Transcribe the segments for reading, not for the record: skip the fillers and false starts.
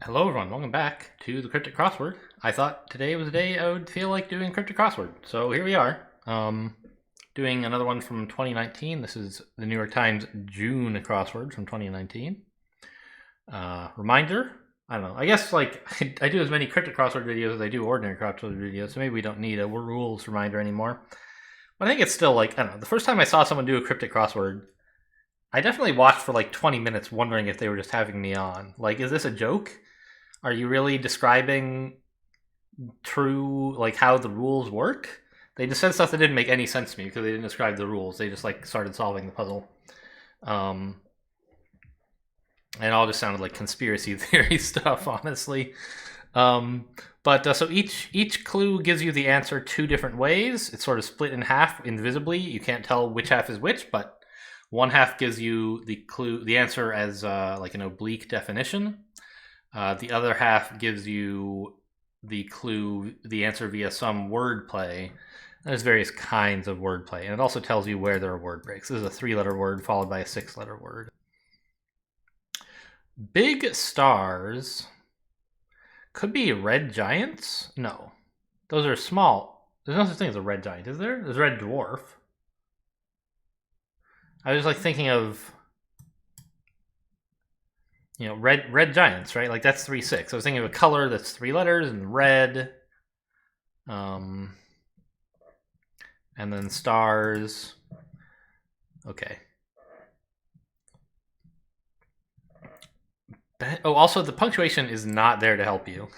Hello everyone, welcome back to the Cryptic Crossword. I thought today was a day I would feel like doing Cryptic Crossword, so here we are. Doing another one from 2019. This is the New York Times June crossword from 2019. Reminder, I don't know, I guess like I do as many Cryptic Crossword videos as I do ordinary crossword videos, so maybe we don't need a rules reminder anymore. But I think it's still like, I don't know, the first time I saw someone do a Cryptic Crossword, I definitely watched for like 20 minutes wondering if they were just having me on. Like, is this a joke? Are you really describing true, like, how the rules work? They just said stuff that didn't make any sense to me because they didn't describe the rules. They just like started solving the puzzle, and it all just sounded like conspiracy theory stuff, honestly. But so each clue gives you the answer two different ways. It's sort of split in half invisibly. You can't tell which half is which, but one half gives you the answer as like an oblique definition. The other half gives you the clue, the answer via some wordplay. There's various kinds of wordplay, and it also tells you where there are word breaks. This is a 3-letter word followed by a 6-letter word. Big stars could be red giants? No. Those are small. There's no such thing as a red giant, is there? There's red dwarf. I was like thinking of, you know, red giants, right? Like that's 3-6. I was thinking of a color that's 3 letters and red. And then stars. Okay. Oh, also the punctuation is not there to help you.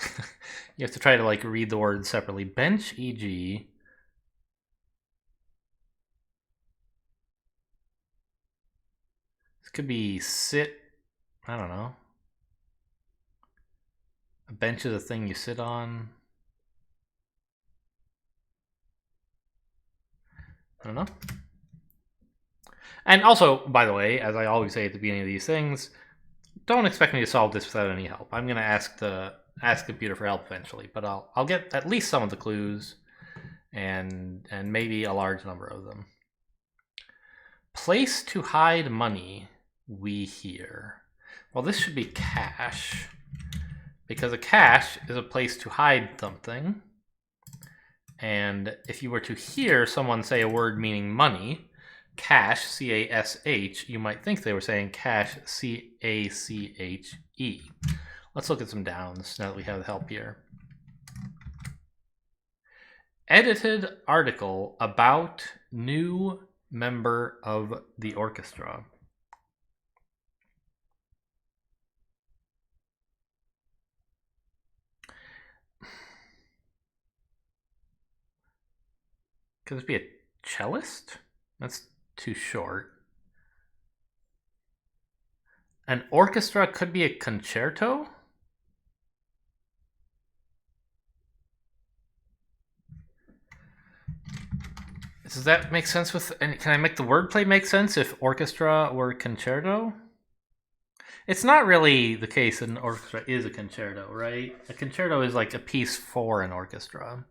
You have to try to like read the words separately. Bench, e.g. This could be sit. I don't know. A bench is a thing you sit on. I don't know. And also, by the way, as I always say at the beginning of these things, don't expect me to solve this without any help. I'm going to ask the computer for help eventually, but I'll get at least some of the clues and maybe a large number of them. Place to hide money, we hear. Well, this should be cash, because a cache is a place to hide something. And if you were to hear someone say a word meaning money, cash, C-A-S-H, you might think they were saying cash, C-A-C-H-E. Let's look at some downs now that we have help here. Edited article about new member of the orchestra. Could this be a cellist? That's too short. An orchestra could be a concerto? Does that make sense with, and can I make the wordplay make sense if orchestra were concerto? It's not really the case that an orchestra is a concerto, right? A concerto is like a piece for an orchestra.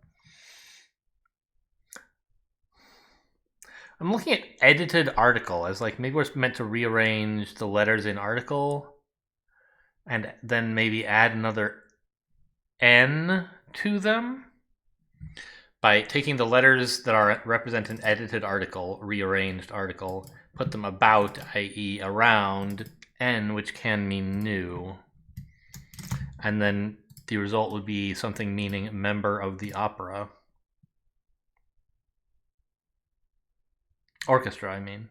I'm looking at edited article as like maybe we're meant to rearrange the letters in article and then maybe add another N to them by taking the letters that are represent an edited article, rearranged article, put them about, i.e. around, N, which can mean new. And then the result would be something meaning member of the opera. Orchestra, I mean.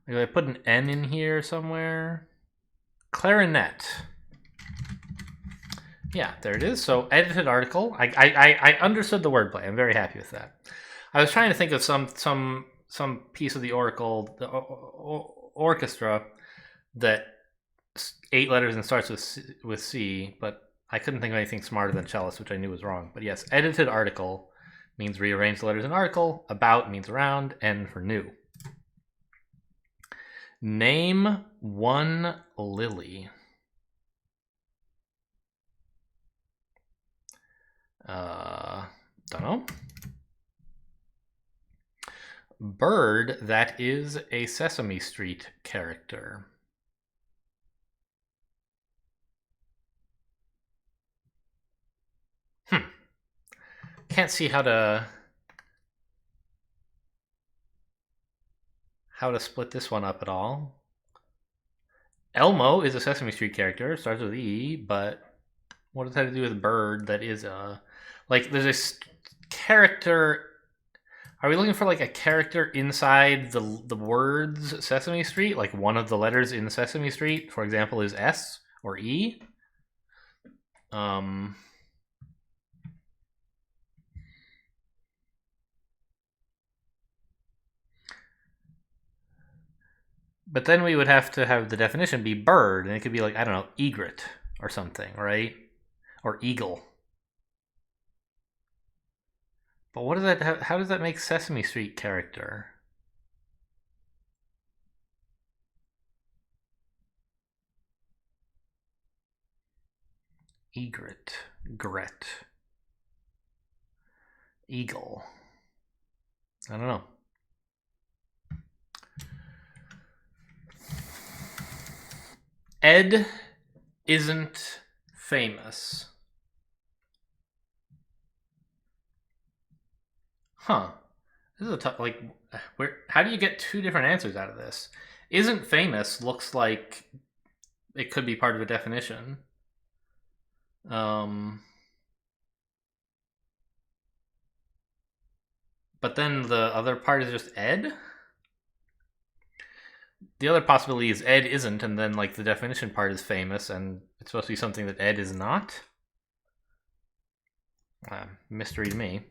Did I put an N in here somewhere? Clarinet. Yeah, there it is. So edited article. I understood the wordplay. I'm very happy with that. I was trying to think of some piece of the oracle, the orchestra, that 8 letters and starts with C, but I couldn't think of anything smarter than cellist, which I knew was wrong. But yes, edited article means rearrange the letters in article. About means around. N for new. Name one lily. Don't know. Bird that is a Sesame Street character. can't see how to split this one up at all. Elmo is a Sesame Street character, starts with E, but what does that have to do with bird? That is like there's a character. Are we looking for like a character inside the words Sesame Street? Like one of the letters in Sesame Street, for example, is S or E? But then we would have to have the definition be bird, and it could be like, I don't know, egret or something, right? Or eagle. But what does that? How does that make Sesame Street character? Egret, gret, eagle. I don't know. Ed isn't famous. Huh. This is a tough, like, how do you get two different answers out of this? Isn't famous looks like it could be part of a definition. But then the other part is just Ed? The other possibility is Ed isn't, and then like the definition part is famous, and it's supposed to be something that Ed is not. Mystery to me.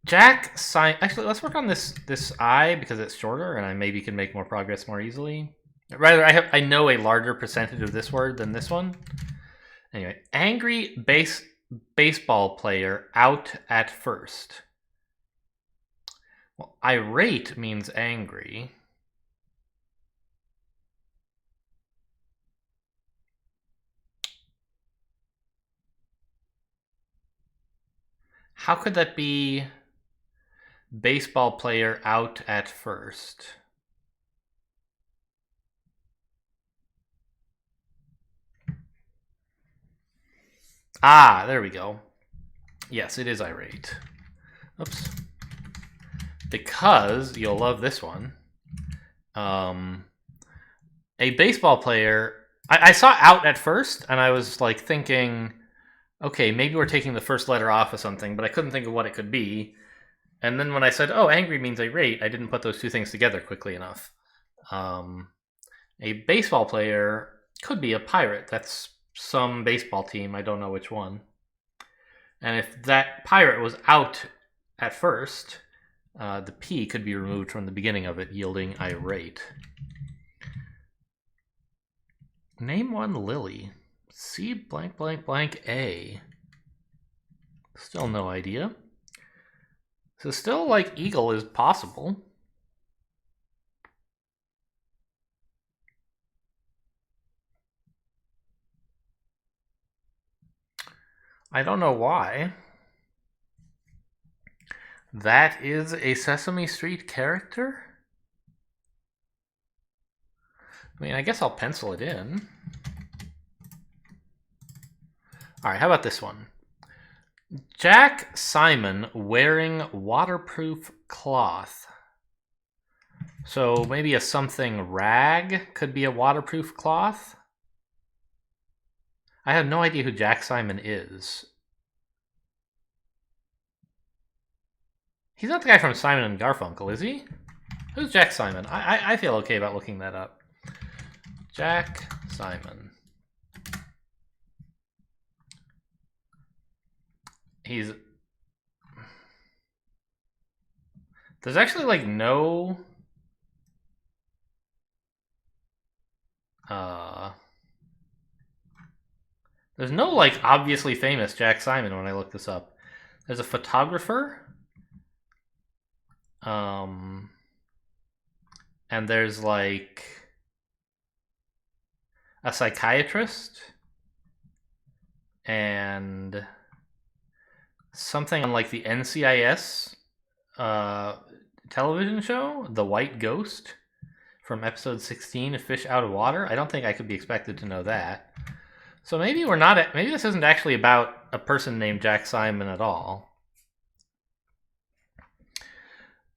Jack Simon. Actually, let's work on this I because it's shorter, and I maybe can make more progress more easily. Rather, I know a larger percentage of this word than this one. Anyway, angry baseball player out at first. Well, irate means angry. How could that be baseball player out at first? Ah, there we go. Yes, it is irate. Oops. Because you'll love this one. A baseball player. I saw out at first, and I was like thinking, okay, maybe we're taking the first letter off of something, but I couldn't think of what it could be. And then when I said, oh, angry means irate, I didn't put those two things together quickly enough. A baseball player could be a pirate. That's some baseball team. I don't know which one. And if that pirate was out at first, the P could be removed from the beginning of it, yielding irate. Name one Lily. C blank blank blank A. Still no idea. So still like eagle is possible. I don't know why. That is a Sesame Street character? I mean, I guess I'll pencil it in. All right, how about this one? Jack Simon wearing waterproof cloth. So maybe a something rag could be a waterproof cloth. I have no idea who Jack Simon is. He's not the guy from Simon and Garfunkel, is he? Who's Jack Simon? I feel okay about looking that up. Jack Simon. He's... There's actually like no... There's no like obviously famous Jack Simon when I look this up. There's a photographer. And there's like a psychiatrist and something on like the NCIS television show, The White Ghost, from episode 16 of Fish Out of Water. I don't think I could be expected to know that. So maybe we're not. Maybe this isn't actually about a person named Jack Simon at all.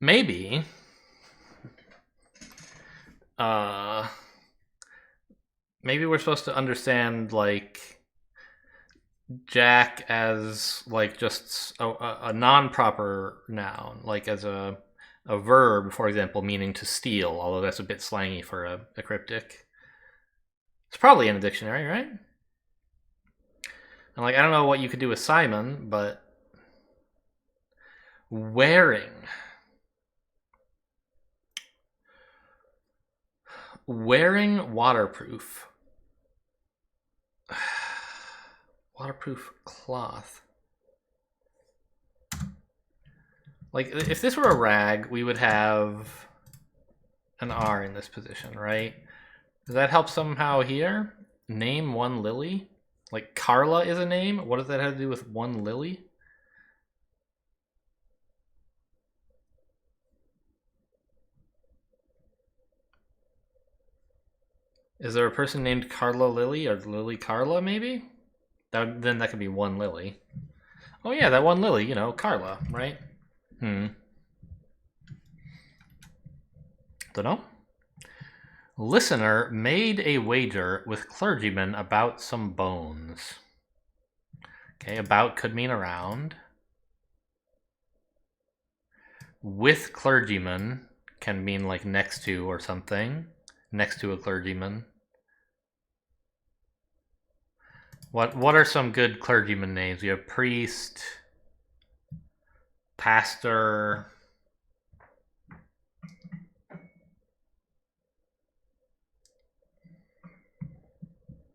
Maybe maybe we're supposed to understand like Jack as like just a non-proper noun, like as a verb, for example, meaning to steal, although that's a bit slangy for a cryptic. It's probably in a dictionary, right? And like, I don't know what you could do with Simon, but wearing. Wearing waterproof. Waterproof cloth. Like, if this were a rag, we would have an R in this position, right? Does that help somehow here? Name one lily? Like, Carla is a name? What does that have to do with one lily? Is there a person named Carla Lily or Lily Carla, maybe? Then that could be one lily. Oh yeah, that one lily, you know, Carla, right? Dunno. Listener made a wager with clergyman about some bones. Okay, about could mean around. With clergyman can mean like next to or something. Next to a clergyman. What are some good clergyman names? We have priest, pastor.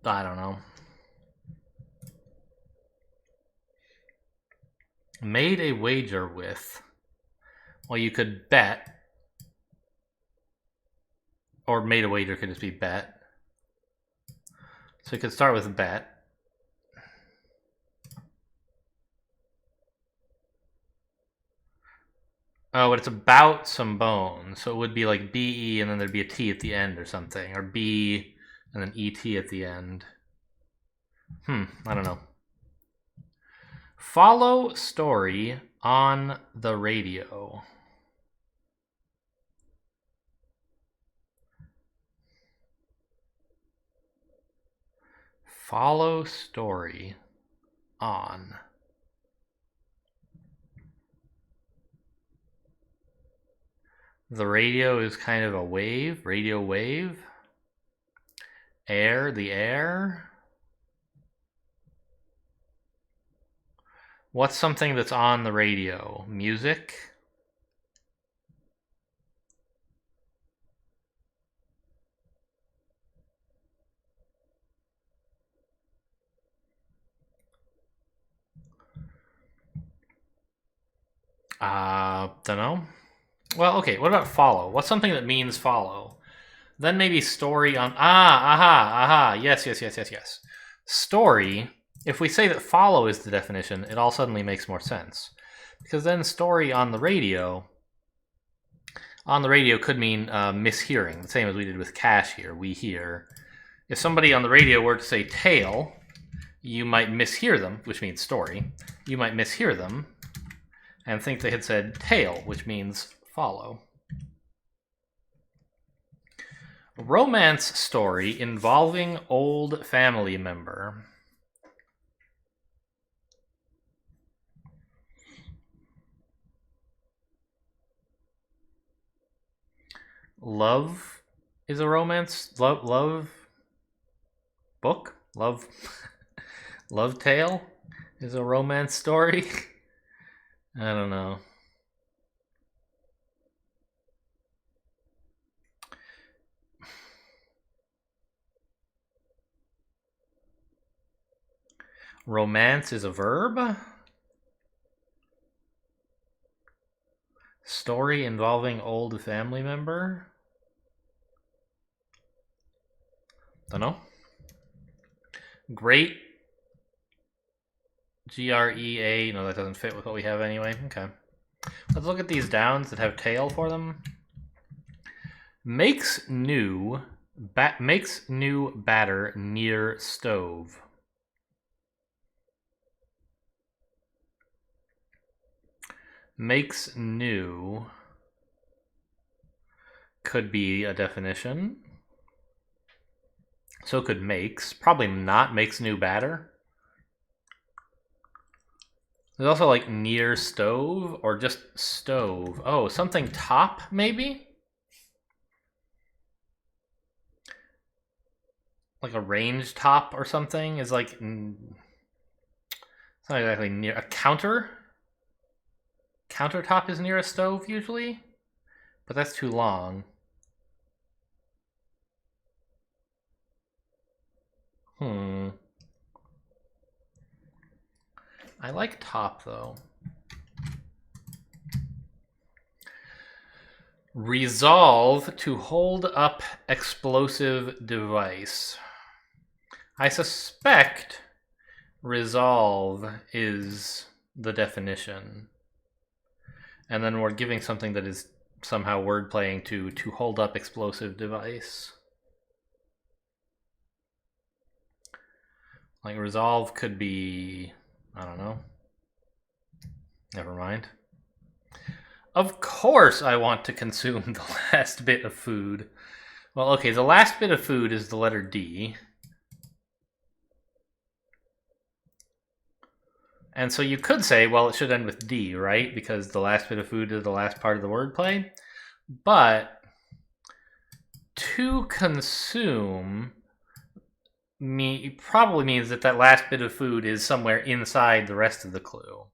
I don't know. Made a wager with. Well, you could bet. Or made a wager could just be bet. So you could start with bet. Oh, but it's about some bones. So it would be like BE and then there'd be a T at the end or something. Or B and then ET at the end. I don't know. Follow story on the radio. Follow story on. The radio is kind of a wave, radio wave. Air, the air. What's something that's on the radio? Music? Dunno. Well, okay, what about follow? What's something that means follow? Then maybe story on... Yes. Story, if we say that follow is the definition, it all suddenly makes more sense. Because then story on the radio could mean mishearing, the same as we did with cash here, we hear. If somebody on the radio were to say tale, you might mishear them, which means story. You might mishear them and think they had said tale, which means follow. Romance story involving old family member. Love is a romance. Love book. Love tale is a romance story. I don't know. Romance is a verb. Story involving old family member. Don't know. Great. GREA. No, that doesn't fit with what we have anyway. Okay. Let's look at these downs that have tail for them. Makes new batter near stove. Makes new could be a definition. So could makes. Probably not makes new batter. There's also like near stove or just stove. Oh, something top maybe? Like a range top or something is like... It's not exactly near... A counter? Countertop is near a stove usually? But that's too long. I like top though. Resolve to hold up explosive device. I suspect resolve is the definition. And then we're giving something that is somehow word playing to hold up explosive device. Like resolve could be, I don't know. Never mind. Of course I want to consume the last bit of food. Well, okay, the last bit of food is the letter D. And so you could say, well, it should end with D, right? Because the last bit of food is the last part of the wordplay. But to consume probably means that last bit of food is somewhere inside the rest of the clue.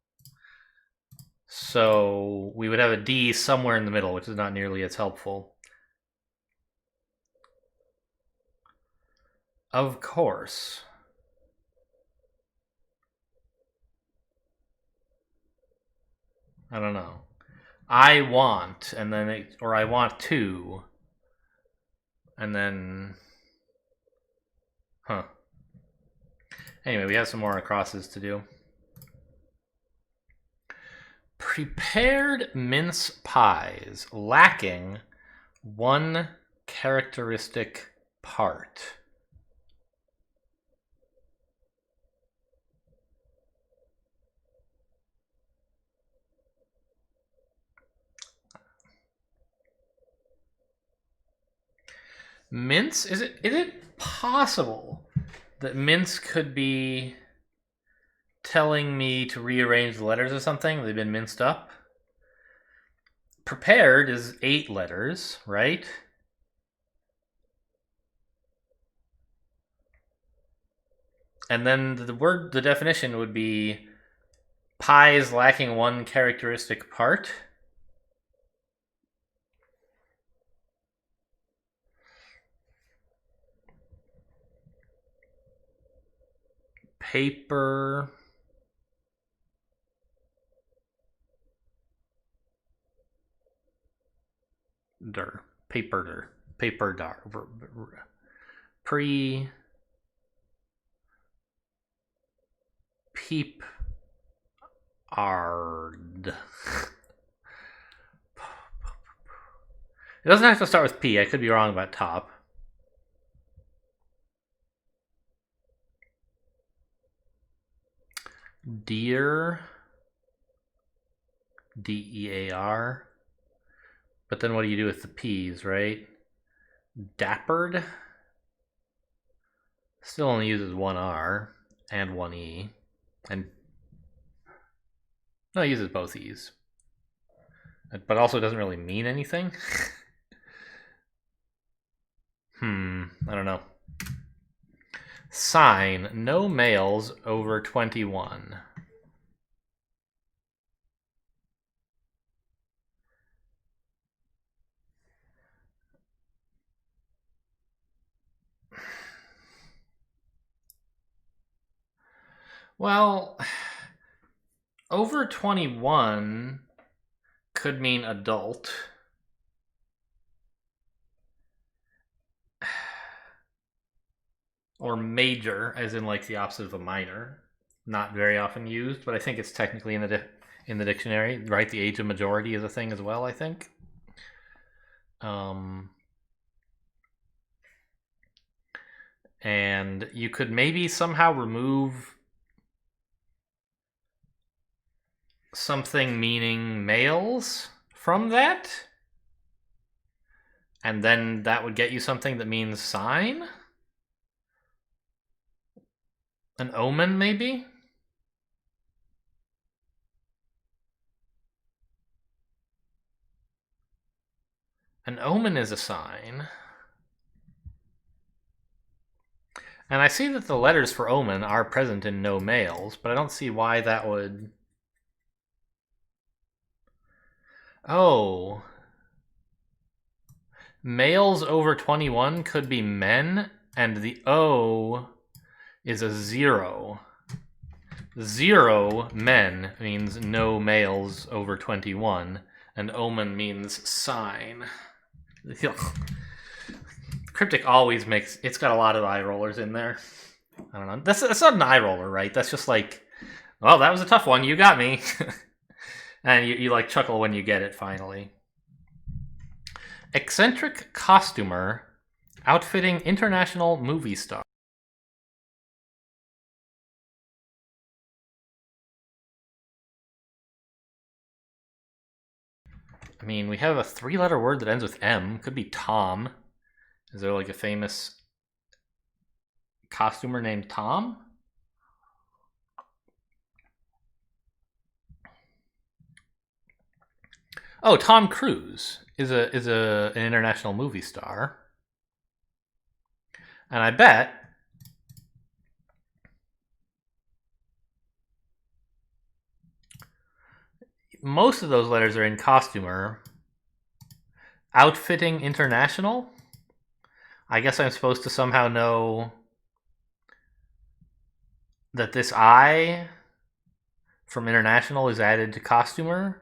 So we would have a D somewhere in the middle, which is not nearly as helpful. Of course. I don't know. I want, and then or I want to, and then, Anyway, we have some more crosses to do. Prepared mince pies lacking one characteristic part. Mince? Is it possible that mince could be telling me to rearrange the letters or something? They've been minced up. Prepared is 8 letters, right? And then the definition would be pies lacking one characteristic part. Paper. Paper. Peep. Ard. It doesn't have to start with P. I could be wrong about top. Dear. D-E-A-R. But then what do you do with the P's, right? Dappered. Still only uses one R and one E. And no, it uses both E's. But also doesn't really mean anything. I don't know. Sign, no males over 21. Well, over 21 could mean adult. Or major, as in like the opposite of a minor. Not very often used, but I think it's technically in the dictionary, right? The age of majority is a thing as well, I think. And you could maybe somehow remove something meaning males from that? And then that would get you something that means sign? An omen, maybe? An omen is a sign. And I see that the letters for omen are present in no males, but I don't see why that would... Oh. Males over 21 could be men, and the O is a 0. 0 men means no males over 21, and omen means sign. Cryptic always makes... It's got a lot of eye rollers in there. I don't know. That's not an eye roller, right? That's just like, well, that was a tough one. You got me. And you like chuckle when you get it finally. Eccentric costumer outfitting international movie star. I mean, we have a 3-letter word that ends with M. Could be Tom. Is there like a famous costumer named Tom? Oh, Tom Cruise is an international movie star. And I bet most of those letters are in costumer. Outfitting international? I guess I'm supposed to somehow know that this I from international is added to costumer.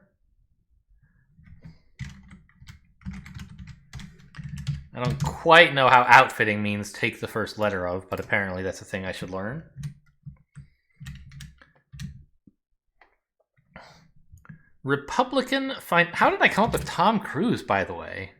I don't quite know how outfitting means take the first letter of, but apparently that's a thing I should learn. Republican fine. How did I come up with Tom Cruise, by the way?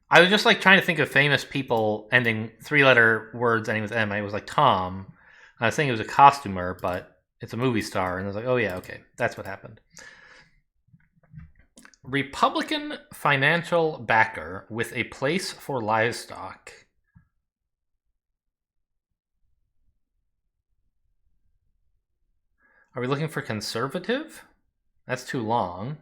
I was just like trying to think of famous people ending 3-letter words ending with M. I was like Tom. I was thinking it was a costumer, but it's a movie star. And I was like, oh yeah, okay. That's what happened. Republican financial backer with a place for livestock. Are we looking for conservative? That's too long.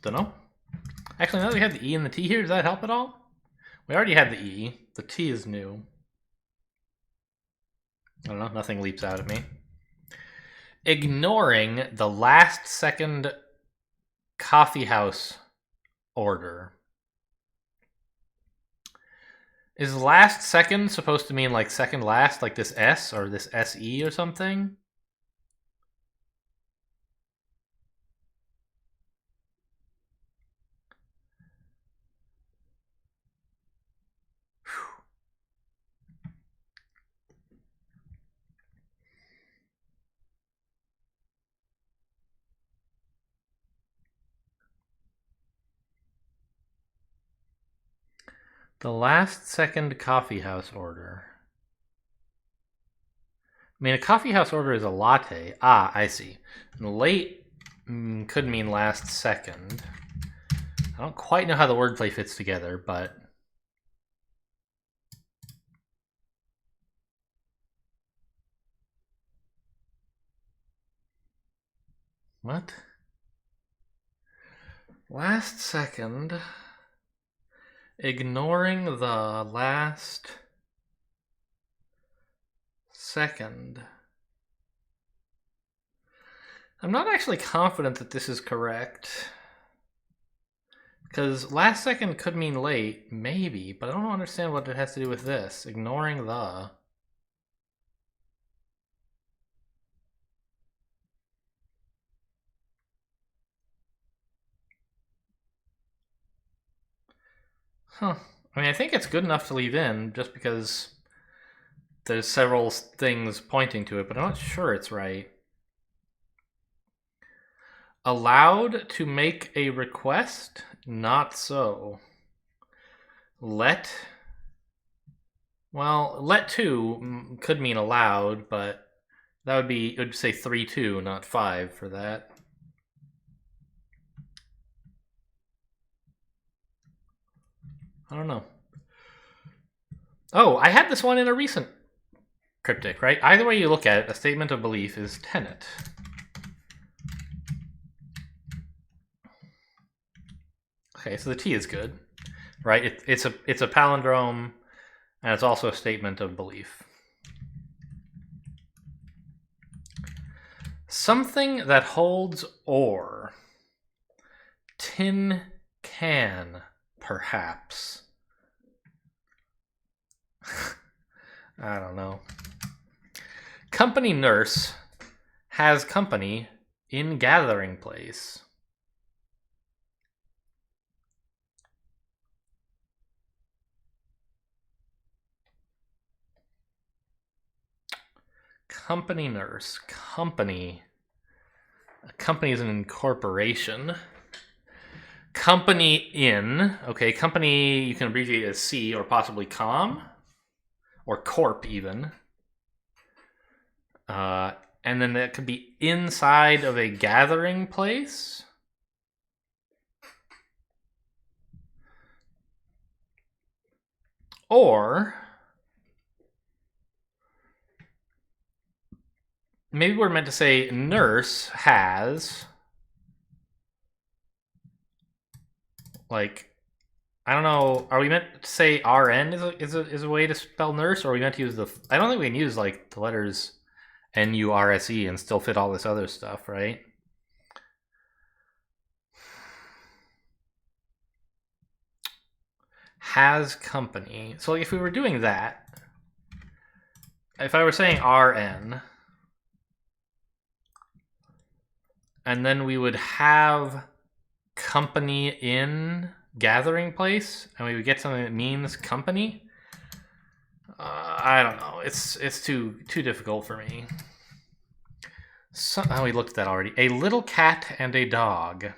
Don't know. Actually, now that we have the E and the T here, does that help at all? We already had the E. The T is new. I don't know. Nothing leaps out at me. Ignoring the last second coffee house order. Is last second supposed to mean like second last, like this S or this SE or something? The last second coffee house order. I mean, a coffee house order is a latte. Ah, I see. And late could mean last second. I don't quite know how the wordplay fits together, but... What? Last second... Ignoring the last second. I'm not actually confident that this is correct. Because last second could mean late, maybe, but I don't understand what it has to do with this. Ignoring the... Huh. I mean, I think it's good enough to leave in, just because there's several things pointing to it, but I'm not sure it's right. Allowed to make a request? Not so. Let to could mean allowed, but that would be, it would say 3-2, not 5 for that. I don't know. Oh, I had this one in a recent cryptic, right? Either way you look at it, a statement of belief is tenet. Okay, so the T is good, right? It's a palindrome, and it's also a statement of belief. Something that holds ore. Tin can, perhaps. I don't know. Company nurse has company in gathering place. Company nurse. Company. A company is an incorporation. Company in. Okay, company you can abbreviate as C or possibly com. Or corp even. And then that could be inside of a gathering place. Or maybe we're meant to say nurse has, like, I don't know, are we meant to say RN is a way to spell nurse, or are we meant to use the, I don't think we can use like the letters NURSE and still fit all this other stuff, right? Has company. So if we were doing that, if I were saying RN, and then we would have company in gathering place, and we would get something that means company. I don't know. It's too difficult for me. So, oh, we looked at that already. A little cat and a dog.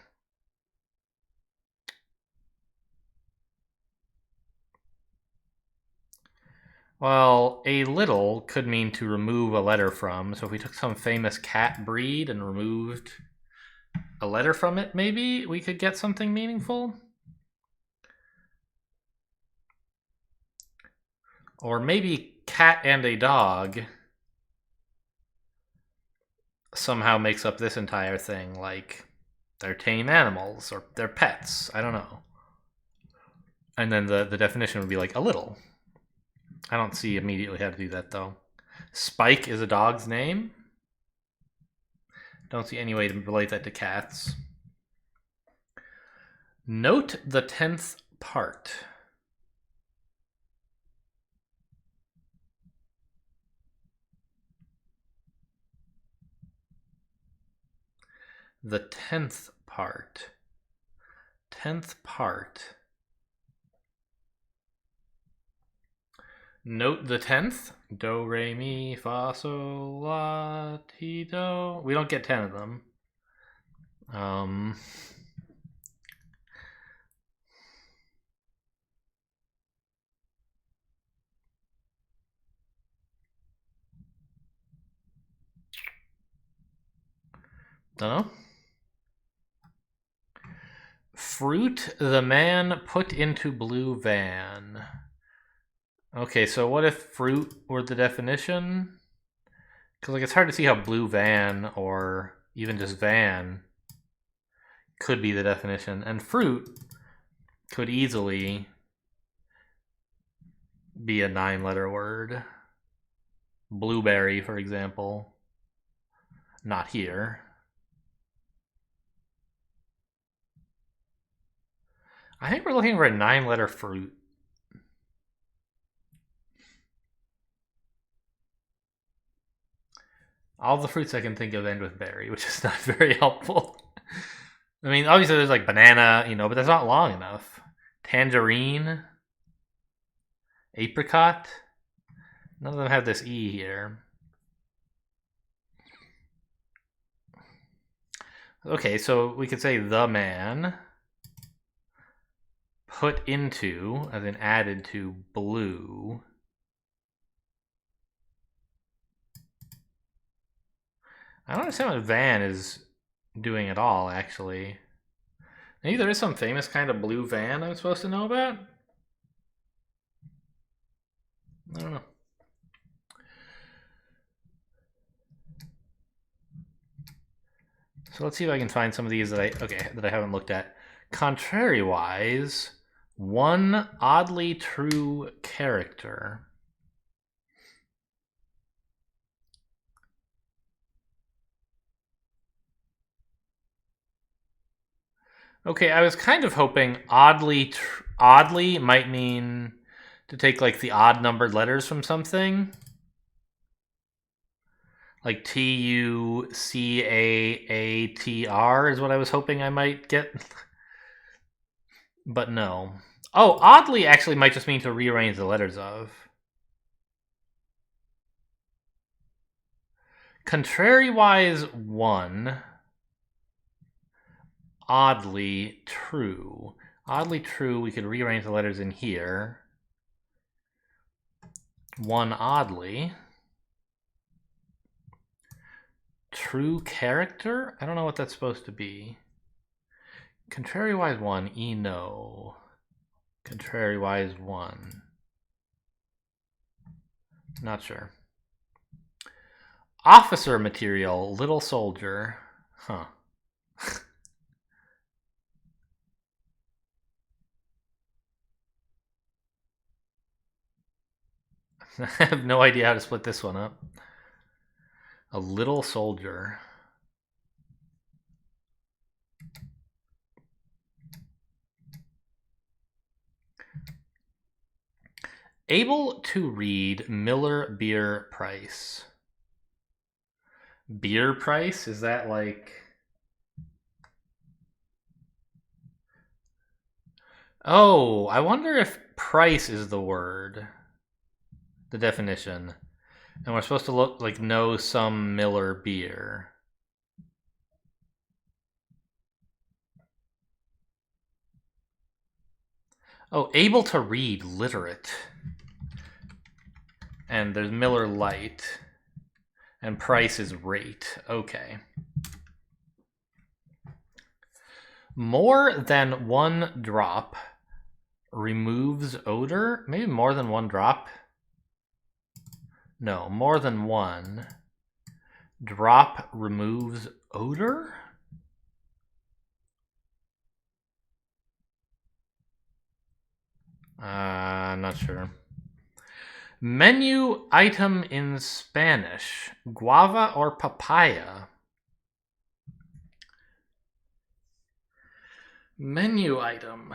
Well, a little could mean to remove a letter from. So if we took some famous cat breed and removed a letter from it, maybe we could get something meaningful. Or maybe cat and a dog somehow makes up this entire thing, like they're tame animals or they're pets. I don't know. And then the definition would be like a little. I don't see immediately how to do that though. Spike is a dog's name. Don't see any way to relate that to cats. Note the 10th part. The 10th part. 10th part. Note the 10th. Do, re, mi, fa, sol, la, ti, do. We don't get 10 of them. Don't know. Fruit the man put into blue van. Okay, so what if fruit were the definition? Because like it's hard to see how blue van or even just van could be the definition. And fruit could easily be a 9-letter word. Blueberry, for example. Not here. I think we're looking for a 9-letter fruit. All the fruits I can think of end with berry, which is not very helpful. I mean, obviously there's like banana, but that's not long enough. Tangerine. Apricot. None of them have this E here. Okay, so we could say the man put into, as in added to, blue. I don't understand what van is doing at all, actually. Maybe there is some famous kind of blue van I'm supposed to know about? I don't know. So let's see if I can find some of these that I haven't looked at. Contrariwise, one oddly true character. Okay, I was kind of hoping oddly might mean to take like the odd numbered letters from something. Like TUCAATR is what I was hoping I might get. But no. Oh, oddly actually might just mean to rearrange the letters of. Contrariwise, one. Oddly true. Oddly true, we could rearrange the letters in here. One oddly. True character? I don't know what that's supposed to be. Contrariwise one, no. Contrariwise one. Not sure. Officer material, little soldier. Huh. I have no idea how to split this one up. A little soldier. Able to read Miller beer price. Beer price? Is that like... Oh, I wonder if price is the word. The definition. And we're supposed to look like know some Miller beer. Oh, able to read, literate. And there's Miller Lite. And price is rate. Okay. More than one drop removes odor? Maybe more than one drop? No, more than one drop removes odor? Not sure. Menu item in Spanish. Guava or papaya? Menu item.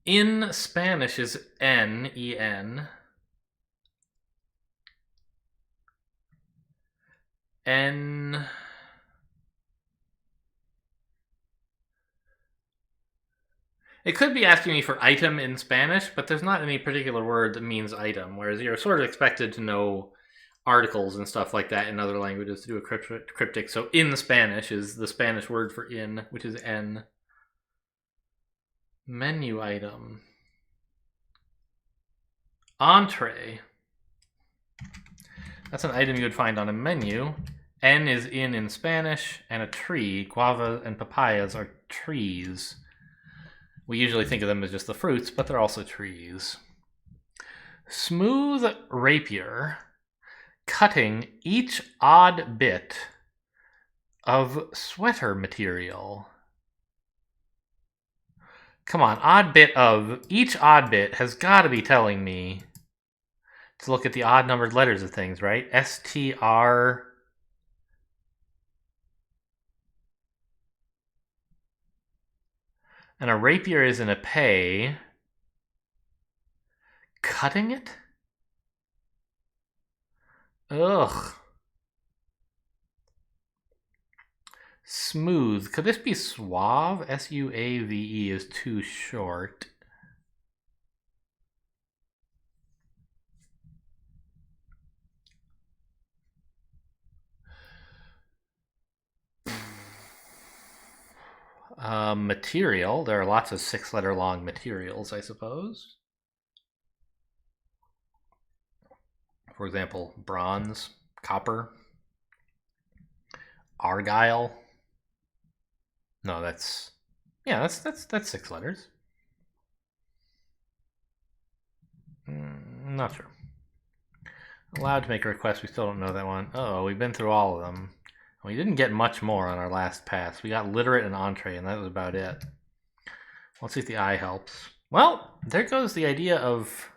In Spanish is N, E-N. N... It could be asking me for item in Spanish, but there's not any particular word that means item, whereas you're sort of expected to know articles and stuff like that in other languages to do a cryptic. So in Spanish is the Spanish word for in, which is N. Menu item. Entree. That's an item you would find on a menu. N is in Spanish, and a tree. Guava and papayas are trees. We usually think of them as just the fruits, but they're also trees. Smooth rapier, cutting each odd bit of sweater material. Come on, odd bit of... Each odd bit has got to be telling me to look at the odd numbered letters of things, right? STR... And a rapier is in a pay. Cutting it? Ugh. Smooth. Could this be suave? S-U-A-V-E is too short. Material. There are lots of 6-letter long materials, I suppose. For example, bronze, copper, argyle. No, that's 6 letters. Not sure. Allowed to make a request. We still don't know that one. Oh, we've been through all of them. We didn't get much more on our last pass. We got literate and entree, and that was about it. Let's see if the eye helps. Well, there goes the idea of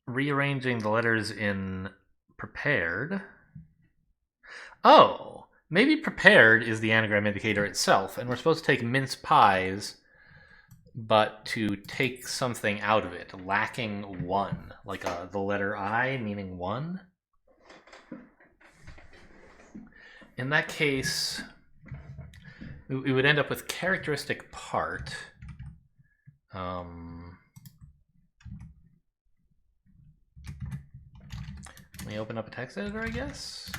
rearranging the letters in prepared. Oh, maybe prepared is the anagram indicator itself, and we're supposed to take mince pies, but to take something out of it, lacking one, like the letter I meaning one. In that case, we would end up with characteristic part. Let me open up a text editor, I guess.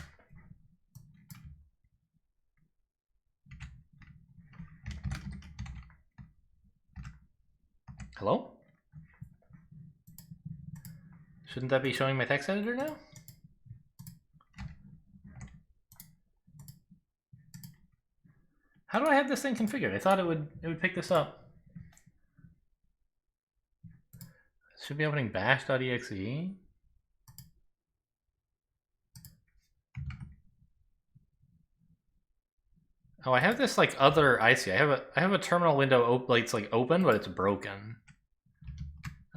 Hello? Shouldn't that be showing my text editor now? How do I have this thing configured? I thought it would pick this up. Should be opening bash.exe. Oh, I have this like other IC. I have a terminal window it's like open, but it's broken.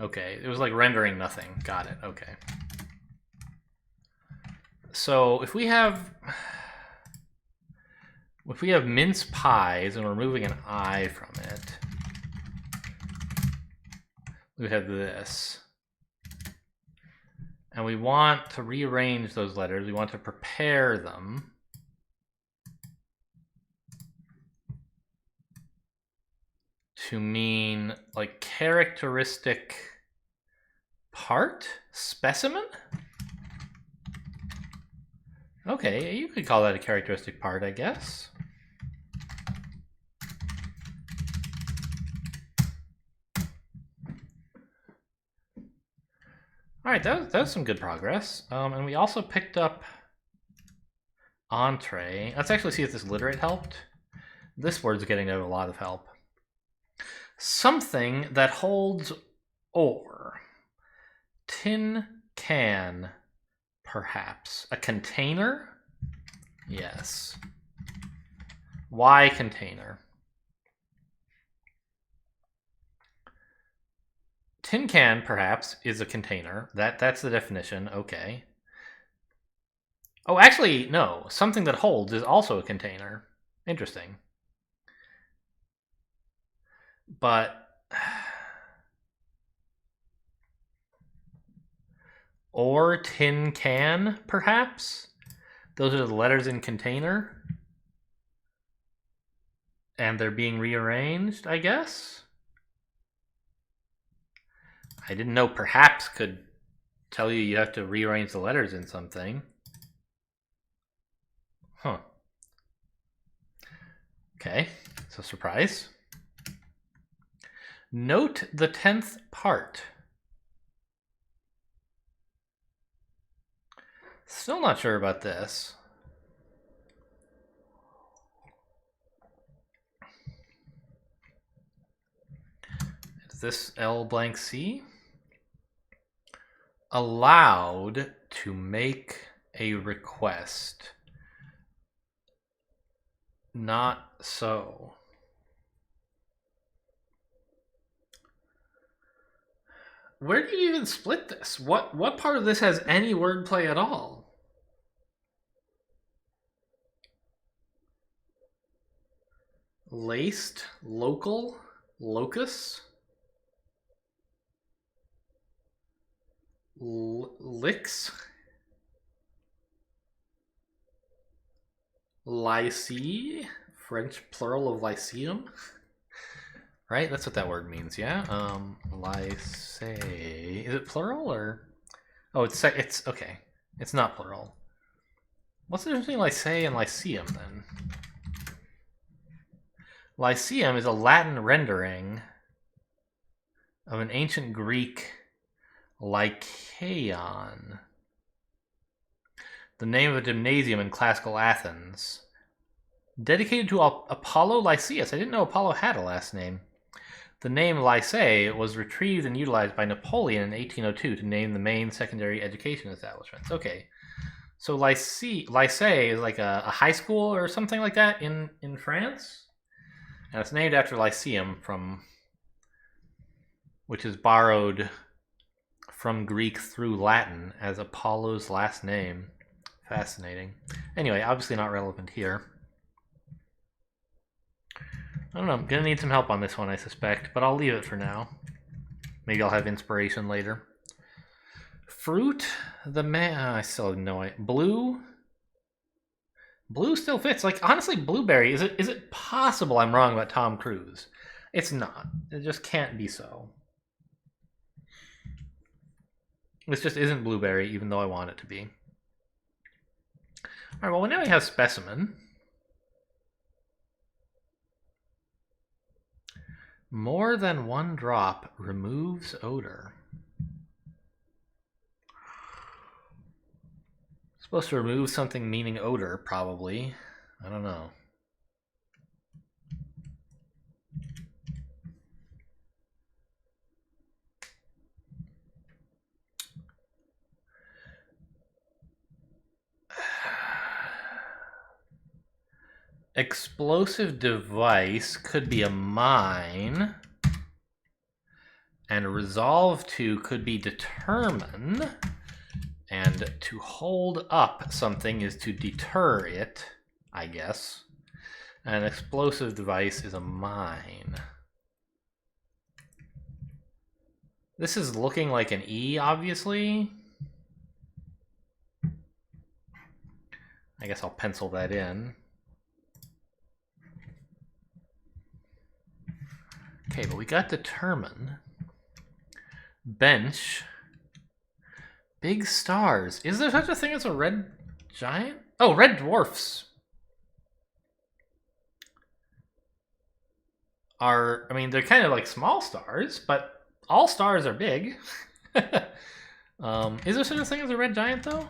Okay, it was like rendering nothing. Got it. Okay. So if we have mince pies and we're removing an I from it, we would have this. And we want to rearrange those letters. We want to prepare them. To mean like characteristic part? Specimen? Okay, you could call that a characteristic part, I guess. All right, that was some good progress. And we also picked up entree. Let's actually see if this literate helped. This word's getting a lot of help. Something that holds ore. Tin can, perhaps. A container? Yes. Why container? Tin can, perhaps, is a container. That's the definition. Okay. Oh, actually, no. Something that holds is also a container. Interesting. But or tin can, perhaps? Those are the letters in container. And they're being rearranged, I guess? I didn't know perhaps could tell you have to rearrange the letters in something. Huh. Okay, so surprise. Note the 10th part. Still not sure about this. Is this L blank C? Allowed to make a request. Not so. Where do you even split this? What part of this has any wordplay at all? Laced, local, locus, licks, lycée, French plural of lyceum. Right? That's what that word means, yeah? Lycée. Is it plural or? Oh, it's okay. It's not plural. What's the difference between lycée and lyceum then? Lyceum is a Latin rendering of an ancient Greek Lycaon, the name of a gymnasium in classical Athens. Dedicated to Apollo Lyceus. I didn't know Apollo had a last name. The name Lycée was retrieved and utilized by Napoleon in 1802 to name the main secondary education establishments. Okay. So Lycée is like a high school or something like that in France? And it's named after Lyceum, which is borrowed from Greek through Latin as Apollo's last name. Fascinating. Anyway, obviously not relevant here. I don't know, I'm gonna need some help on this one, I suspect, but I'll leave it for now. Maybe I'll have inspiration later. Fruit, I still have no idea. Blue still fits. Like, honestly, blueberry, is it possible I'm wrong about Tom Cruise? It's not. It just can't be so. This just isn't blueberry, even though I want it to be. Alright, well, now we have specimen. More than one drop removes odor. Supposed to remove something meaning odor, probably. I don't know. Explosive device could be a mine. And resolve to could be determine. And to hold up something is to deter it, I guess. An explosive device is a mine. This is looking like an E, obviously. I guess I'll pencil that in. Okay, but we got determine. Bench. Big stars. Is there such a thing as a red giant? Oh, red dwarfs are, I mean, they're kind of like small stars, but all stars are big. Is there such a thing as a red giant, though?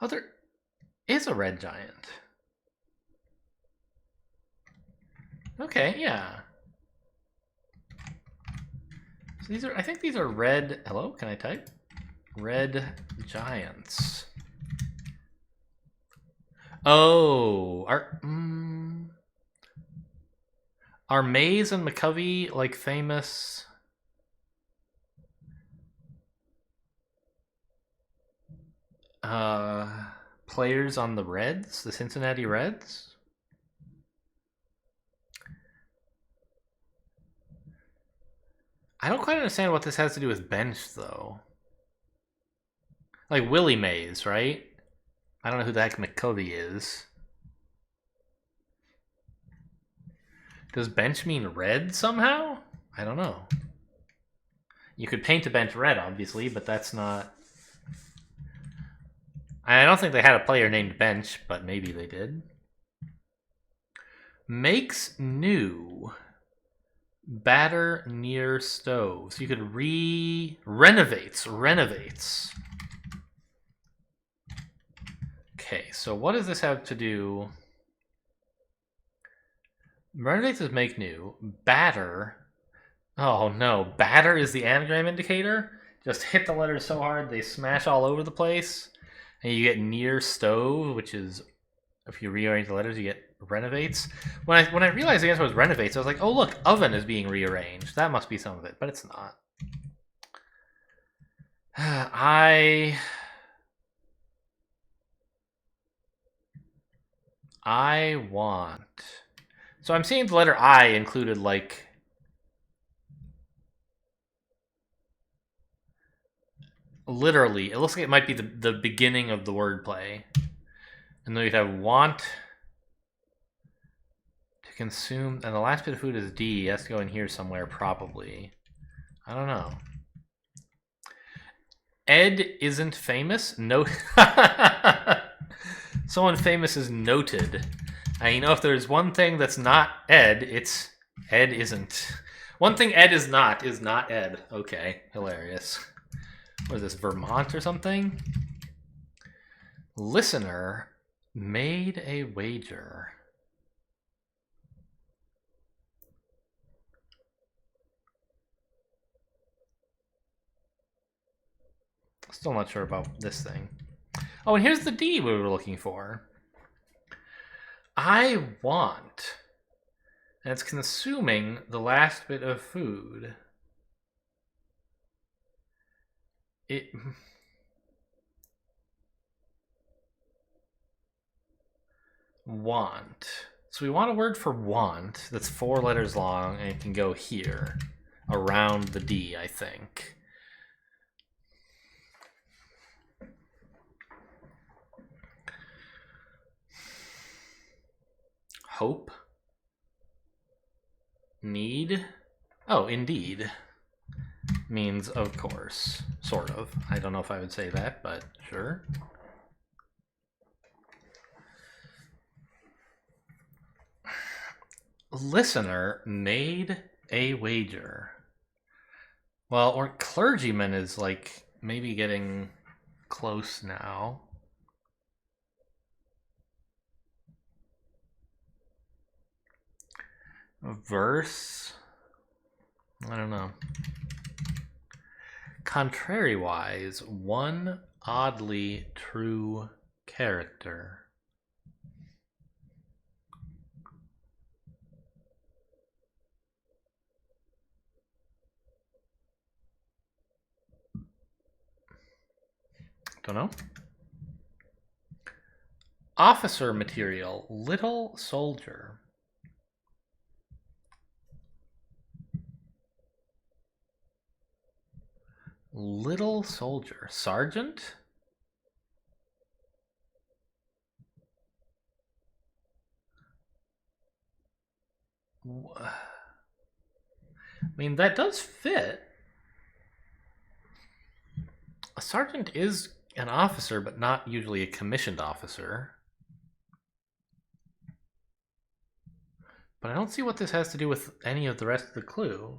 Oh, there is a red giant. Okay, yeah. So these are, I think these are red, hello, can I type? Red giants. Oh, are Mays and McCovey like famous? Players on the Reds, the Cincinnati Reds? I don't quite understand what this has to do with bench, though. Like Willie Mays, right? I don't know who the heck McCovey is. Does bench mean red somehow? I don't know. You could paint a bench red, obviously, but that's not... I don't think they had a player named Bench, but maybe they did. Makes new. Batter near stove. So you could renovates. Okay, so what does this have to do? Renovates is make new. Batter. Oh no, batter is the anagram indicator? Just hit the letters so hard they smash all over the place. And you get near stove, which is, if you rearrange the letters, you get renovates. When I realized the answer was renovates, I was like, oh look, oven is being rearranged. That must be some of it, but it's not. I want. So I'm seeing the letter I included like literally. It looks like it might be the beginning of the wordplay. And then you'd have want to consume, and the last bit of food is D. It has to go in here somewhere, probably. I don't know. Ed isn't famous? No. Someone famous is noted. You know, if there's one thing that's not Ed, it's Ed isn't. One thing Ed is not Ed. Okay, hilarious. What is this, Vermont or something? Listener made a wager. Still not sure about this thing. Oh, and here's the D we were looking for. I want. And it's consuming the last bit of food. It. Want. So we want a word for want that's 4 letters long, and it can go here, around the D, I think. Hope. Need. Oh, indeed. Means of course. Sort of. I don't know if I would say that, but sure. Listener made a wager. Well, or clergyman is like maybe getting close now. A verse? I don't know. Contrariwise, one oddly true character. Don't know. Officer material, little soldier. Little soldier. Sergeant? I mean, that does fit. A sergeant is an officer, but not usually a commissioned officer. But I don't see what this has to do with any of the rest of the clue.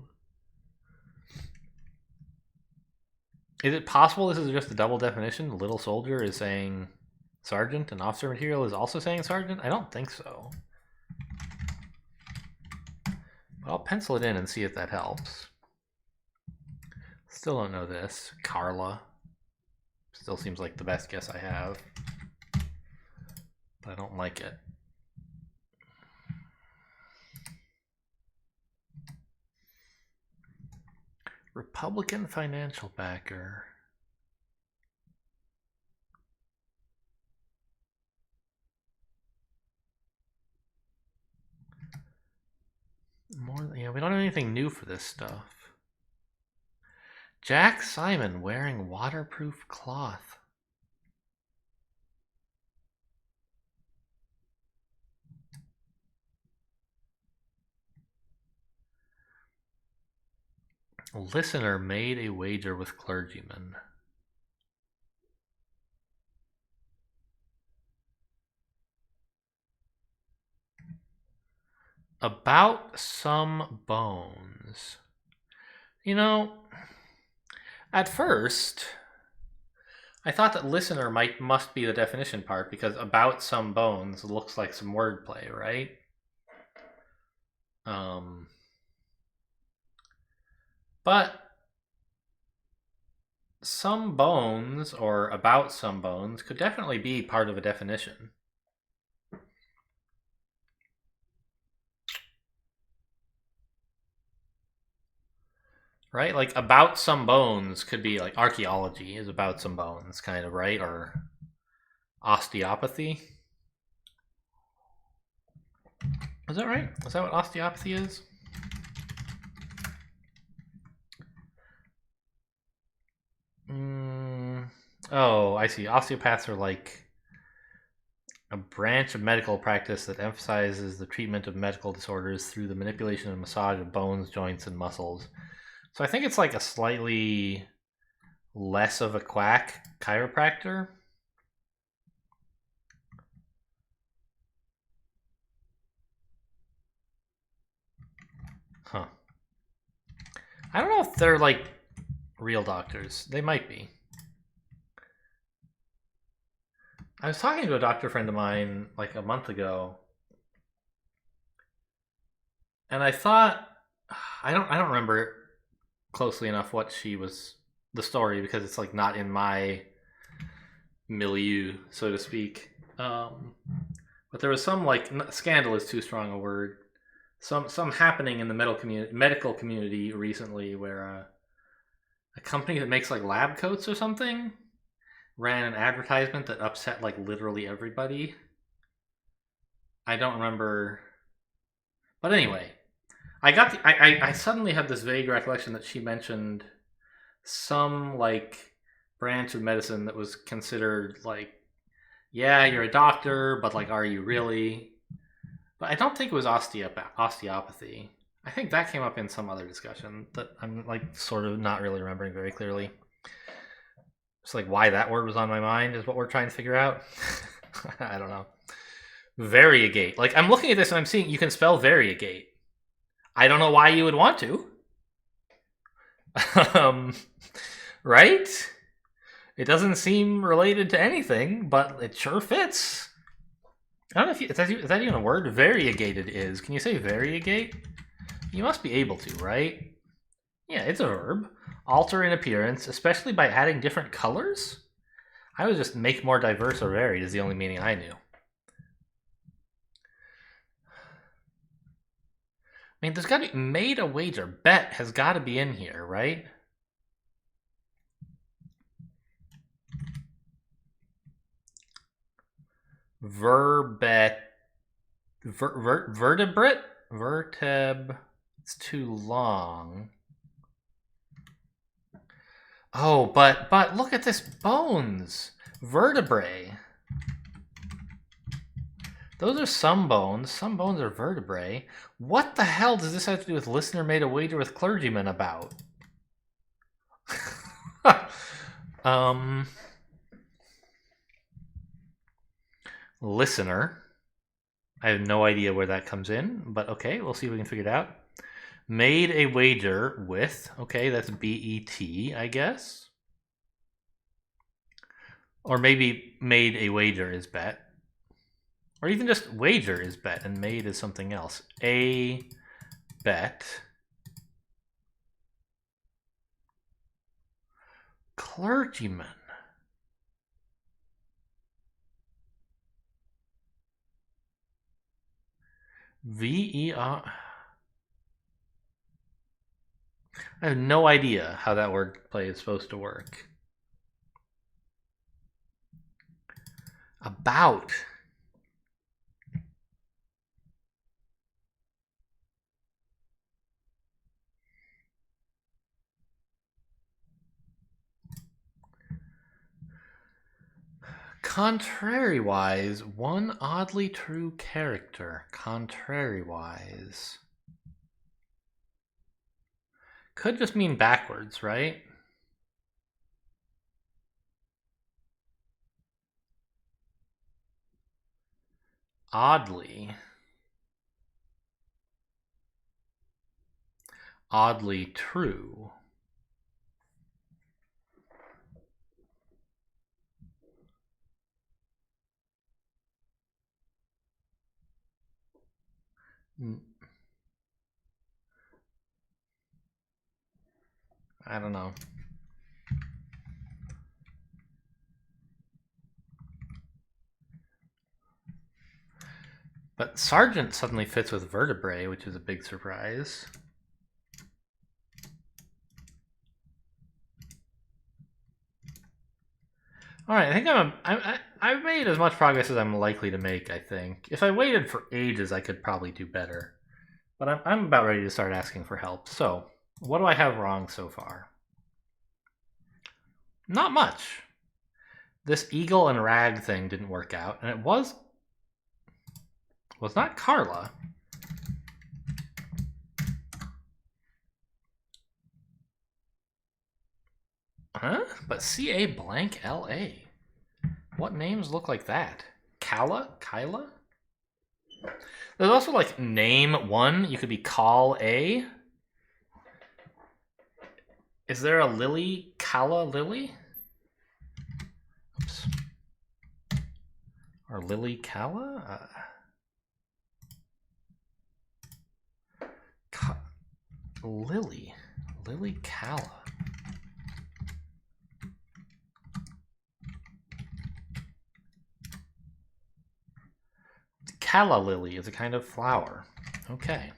Is it possible this is just a double definition? Little soldier is saying sergeant, and officer material is also saying sergeant? I don't think so. But I'll pencil it in and see if that helps. Still don't know this. Carla. Still seems like the best guess I have. But I don't like it. Republican financial backer. We don't have anything new for this stuff. Jack Simon wearing waterproof cloth. Listener made a wager with clergyman. About some bones. You know, at first, I thought that listener must be the definition part because about some bones looks like some wordplay, right? But some bones or about some bones could definitely be part of a definition. Right? Like about some bones could be like archaeology is about some bones, kind of, right? Or osteopathy. Is that right? Is that what osteopathy is? Oh, I see. Osteopaths are like a branch of medical practice that emphasizes the treatment of medical disorders through the manipulation and massage of bones, joints, and muscles. So I think it's like a slightly less of a quack chiropractor. I don't know if they're like real doctors. They might be. I was talking to a doctor friend of mine like a month ago, and I thought I don't remember closely enough what she was the story because it's like not in my milieu, so to speak. But there was some like scandal is too strong a word. Some happening in the medical community recently where a company that makes like lab coats or something ran an advertisement that upset like literally everybody. I don't remember, but anyway, I suddenly have this vague recollection that she mentioned some like branch of medicine that was considered like, yeah, you're a doctor, but like, are you really? But I don't think it was osteopathy. I think that came up in some other discussion that I'm like sort of not really remembering very clearly. It's like why that word was on my mind is what we're trying to figure out. I don't know. Variegate. Like I'm looking at this and I'm seeing you can spell variegate. I don't know why you would want to. Right? It doesn't seem related to anything, but it sure fits. I don't know if is that even a word? Variegated is. Can you say variegate? You must be able to, right? Yeah, it's a verb. Alter in appearance, especially by adding different colors? I would just make more diverse or varied is the only meaning I knew. I mean, there's got to be made a wager. Bet has got to be in here, right? Vertebrate? Verteb. It's too long. Oh, but look at this bones. Vertebrae. Those are some bones. Some bones are vertebrae. What the hell does this have to do with listener made a wager with clergymen about? Listener. I have no idea where that comes in, but okay, we'll see if we can figure it out. Made a wager with, okay, that's B-E-T, I guess. Or maybe made a wager is bet. Or even just wager is bet and made is something else. A bet. Clergyman. V-E-R. I have no idea how that wordplay is supposed to work. About. Contrariwise, one oddly true character. Contrariwise. Could just mean backwards, right? Oddly. Oddly true. I don't know. But Sergeant suddenly fits with vertebrae, which is a big surprise. All right, I think I've made as much progress as I'm likely to make. I think if I waited for ages, I could probably do better. But I'm about ready to start asking for help. So, what do I have wrong so far? Not much. This eagle and rag thing didn't work out, and it was not Carla. Huh? But C-A blank L-A. What names look like that? Kyla? There's also like name one. You could be call A. Is there a lily? Calla lily? Oops. Or lily calla? Lily calla. Calla lily is a kind of flower. Okay.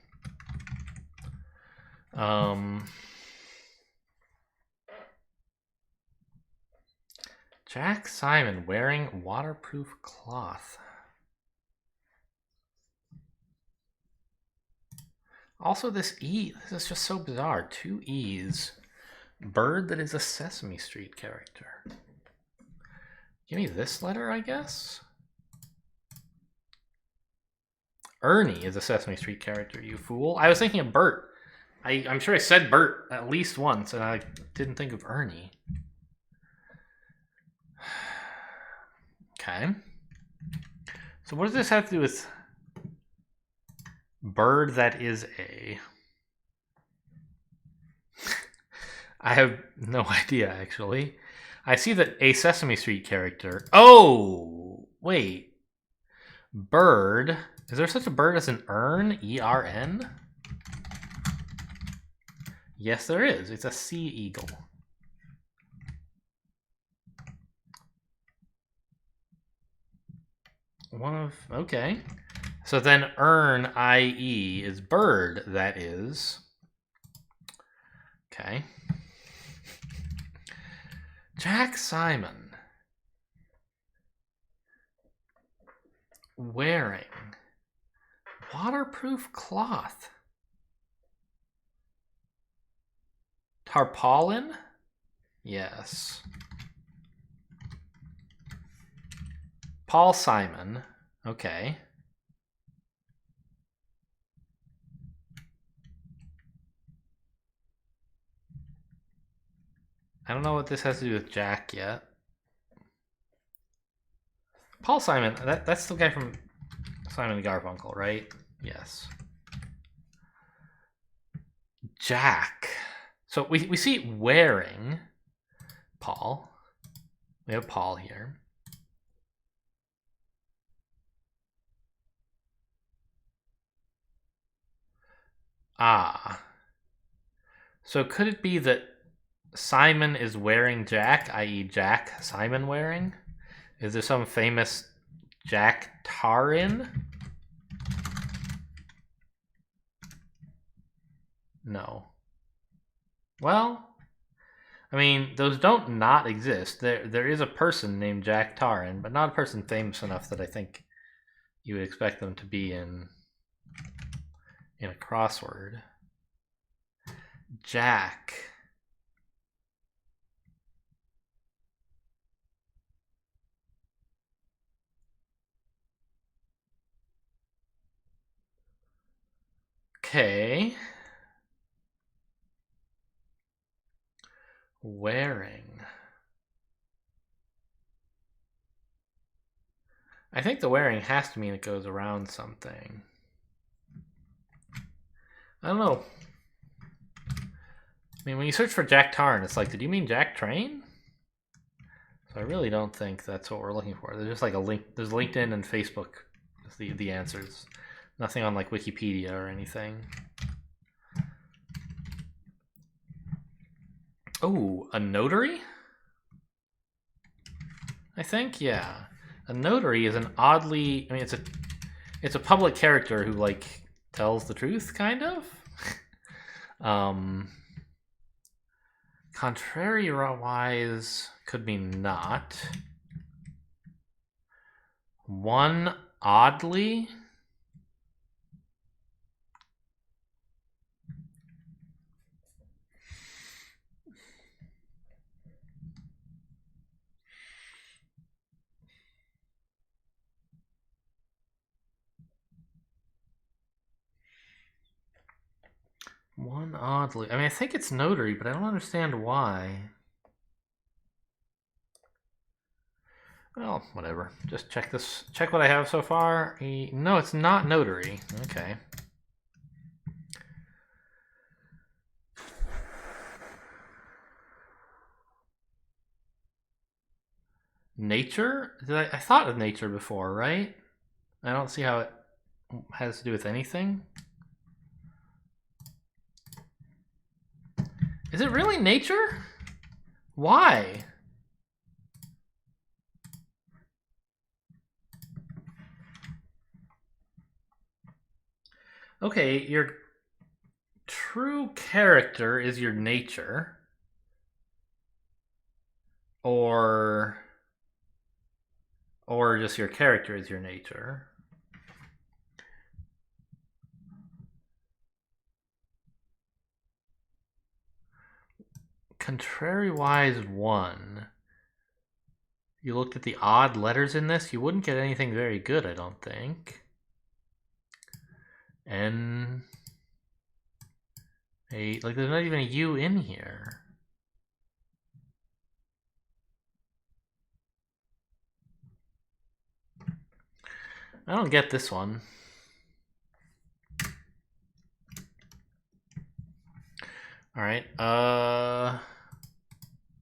Jack Simon wearing waterproof cloth. Also, this E, this is just so bizarre. 2 E's. Bird that is a Sesame Street character. Give me this letter, I guess? Ernie is a Sesame Street character, you fool. I was thinking of Bert. I'm sure I said Bert at least once, and I didn't think of Ernie. Okay. So what does this have to do with bird that is a... I have no idea, actually. I see that a Sesame Street character... Oh! Wait. Bird. Is there such a bird as an ern? E-R-N? Yes, there is. It's a sea eagle. Okay. So then ern, i.e., is bird, that is. Okay. Jack Simon. Wearing waterproof cloth. Tarpaulin? Yes. Paul Simon. Okay. I don't know what this has to do with Jack yet. Paul Simon, that's the guy from Simon and Garfunkel, right? Yes. Jack. So we see wearing Paul. We have Paul here. Ah. So could it be that Simon is wearing Jack, i.e. Jack Simon wearing? Is there some famous Jack Tarin? No. Well, I mean, those don't not exist. There is a person named Jack Tarin, but not a person famous enough that I think you would expect them to be in a crossword. Jack. Okay. Wearing. I think the wearing has to mean it goes around something. I don't know. I mean, when you search for Jack Tarn, it's like, did you mean Jack Train? So I really don't think that's what we're looking for. There's just like a link. There's LinkedIn and Facebook as the answers. Nothing on like Wikipedia or anything. Oh, a notary? I think, yeah. A notary is an oddly... I mean, it's a public character who, like, tells the truth, kind of? Contrary-wise could be not. One oddly... One oddly... I mean, I think it's notary, but I don't understand why. Well, whatever. Just check this. Check what I have so far. No, it's not notary. Okay. Nature? I thought of nature before, right? I don't see how it has to do with anything. Is it really nature? Why? Okay, your true character is your nature. Or just your character is your nature. Contrary-wise 1. You looked at the odd letters in this, you wouldn't get anything very good, I don't think. N. A, like, there's not even a U in here. I don't get this one. All right.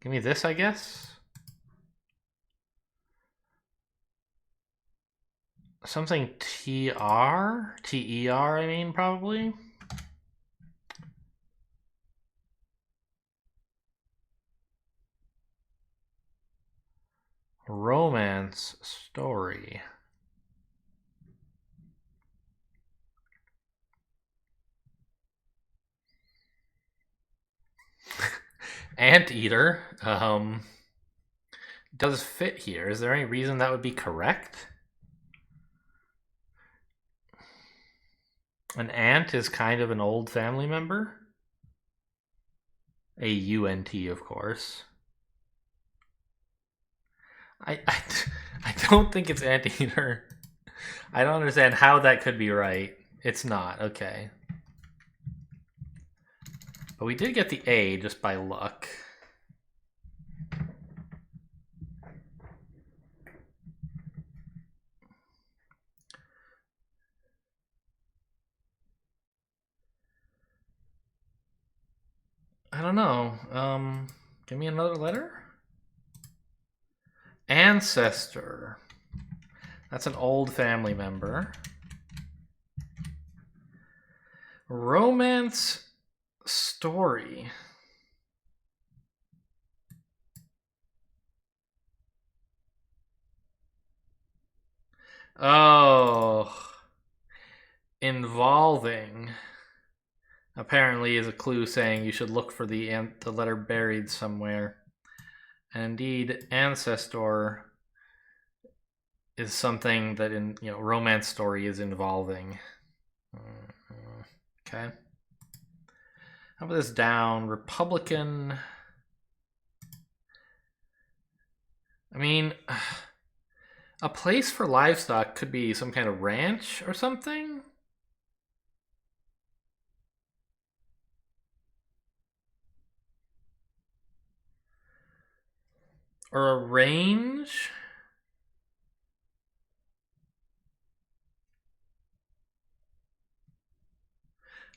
Give me this, I guess. Something TR? TER, I mean, probably. Romance story. Anteater does fit here. Is there any reason that would be correct? An ant is kind of an old family member. AUNT, of course. I don't think it's anteater. I don't understand how that could be right. It's not. Okay. But we did get the A just by luck. I don't know. Give me another letter. Ancestor. That's an old family member. Romance story. Oh. Involving. Apparently is a clue saying you should look for the letter buried somewhere. And indeed, ancestor is something that in romance story is involving. Okay. How about this down? Republican. I mean, a place for livestock could be some kind of ranch or something. Or a range.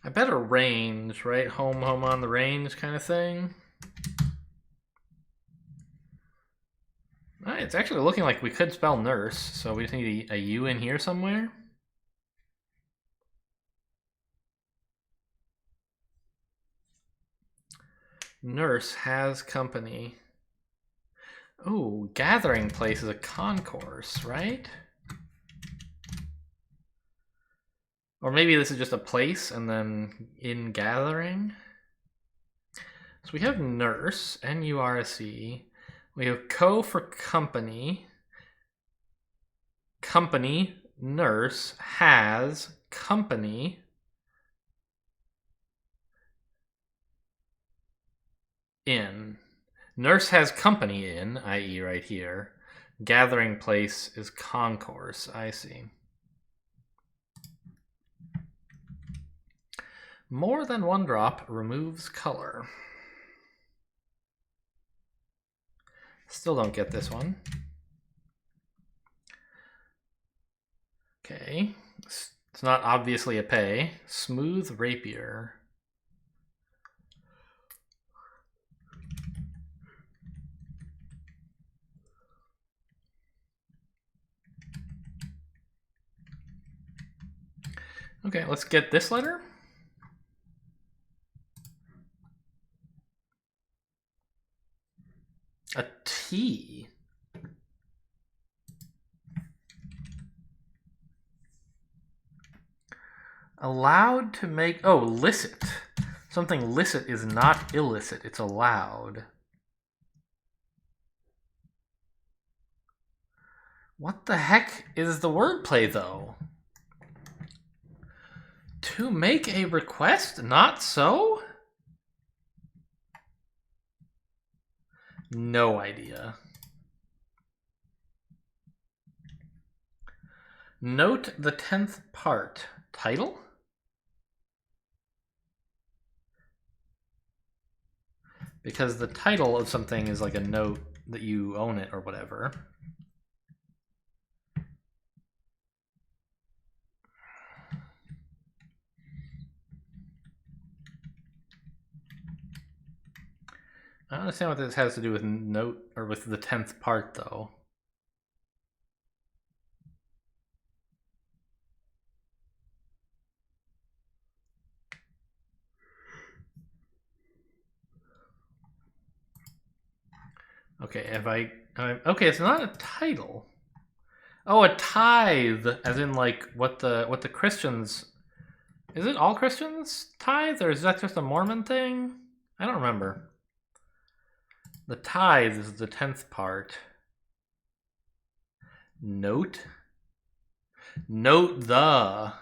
I bet a range, right? Home on the range kind of thing. It's actually looking like we could spell nurse, so we just need a U in here somewhere. Nurse has company. Oh, gathering place is a concourse, right? Or maybe this is just a place and then in gathering. So we have nurse, N-U-R-S-E. We have co for company. Company, nurse, has, company. In. Nurse has company in, i.e. right here. Gathering place is concourse, I see. More than one drop removes color. Still don't get this one. Okay. It's not obviously a pay. Smooth rapier. Okay, let's get this letter. A T. Allowed to make... Oh, licit. Something licit is not illicit. It's allowed. What the heck is the wordplay, though? To make a request? Not so? No idea. Note the 10th part. Title? Because the title of something is like a note that you own it or whatever. I don't understand what this has to do with note or with the 10th part, though. Okay, okay, it's not a title. Oh, a tithe, as in like what the Christians. Is it all Christians tithe, or is that just a Mormon thing? I don't remember. The tithe is the 10th part. Note. Note the.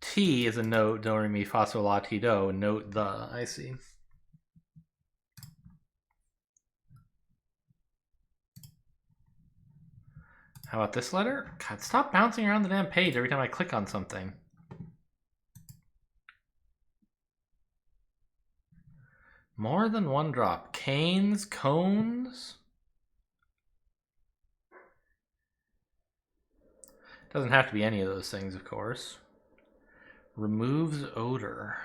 T is a note. Do re mi fa sol la ti do. Note the. I see. How about this letter? God, stop bouncing around the damn page every time I click on something. More than one drop. Canes, cones. Doesn't have to be any of those things, of course. Removes odor.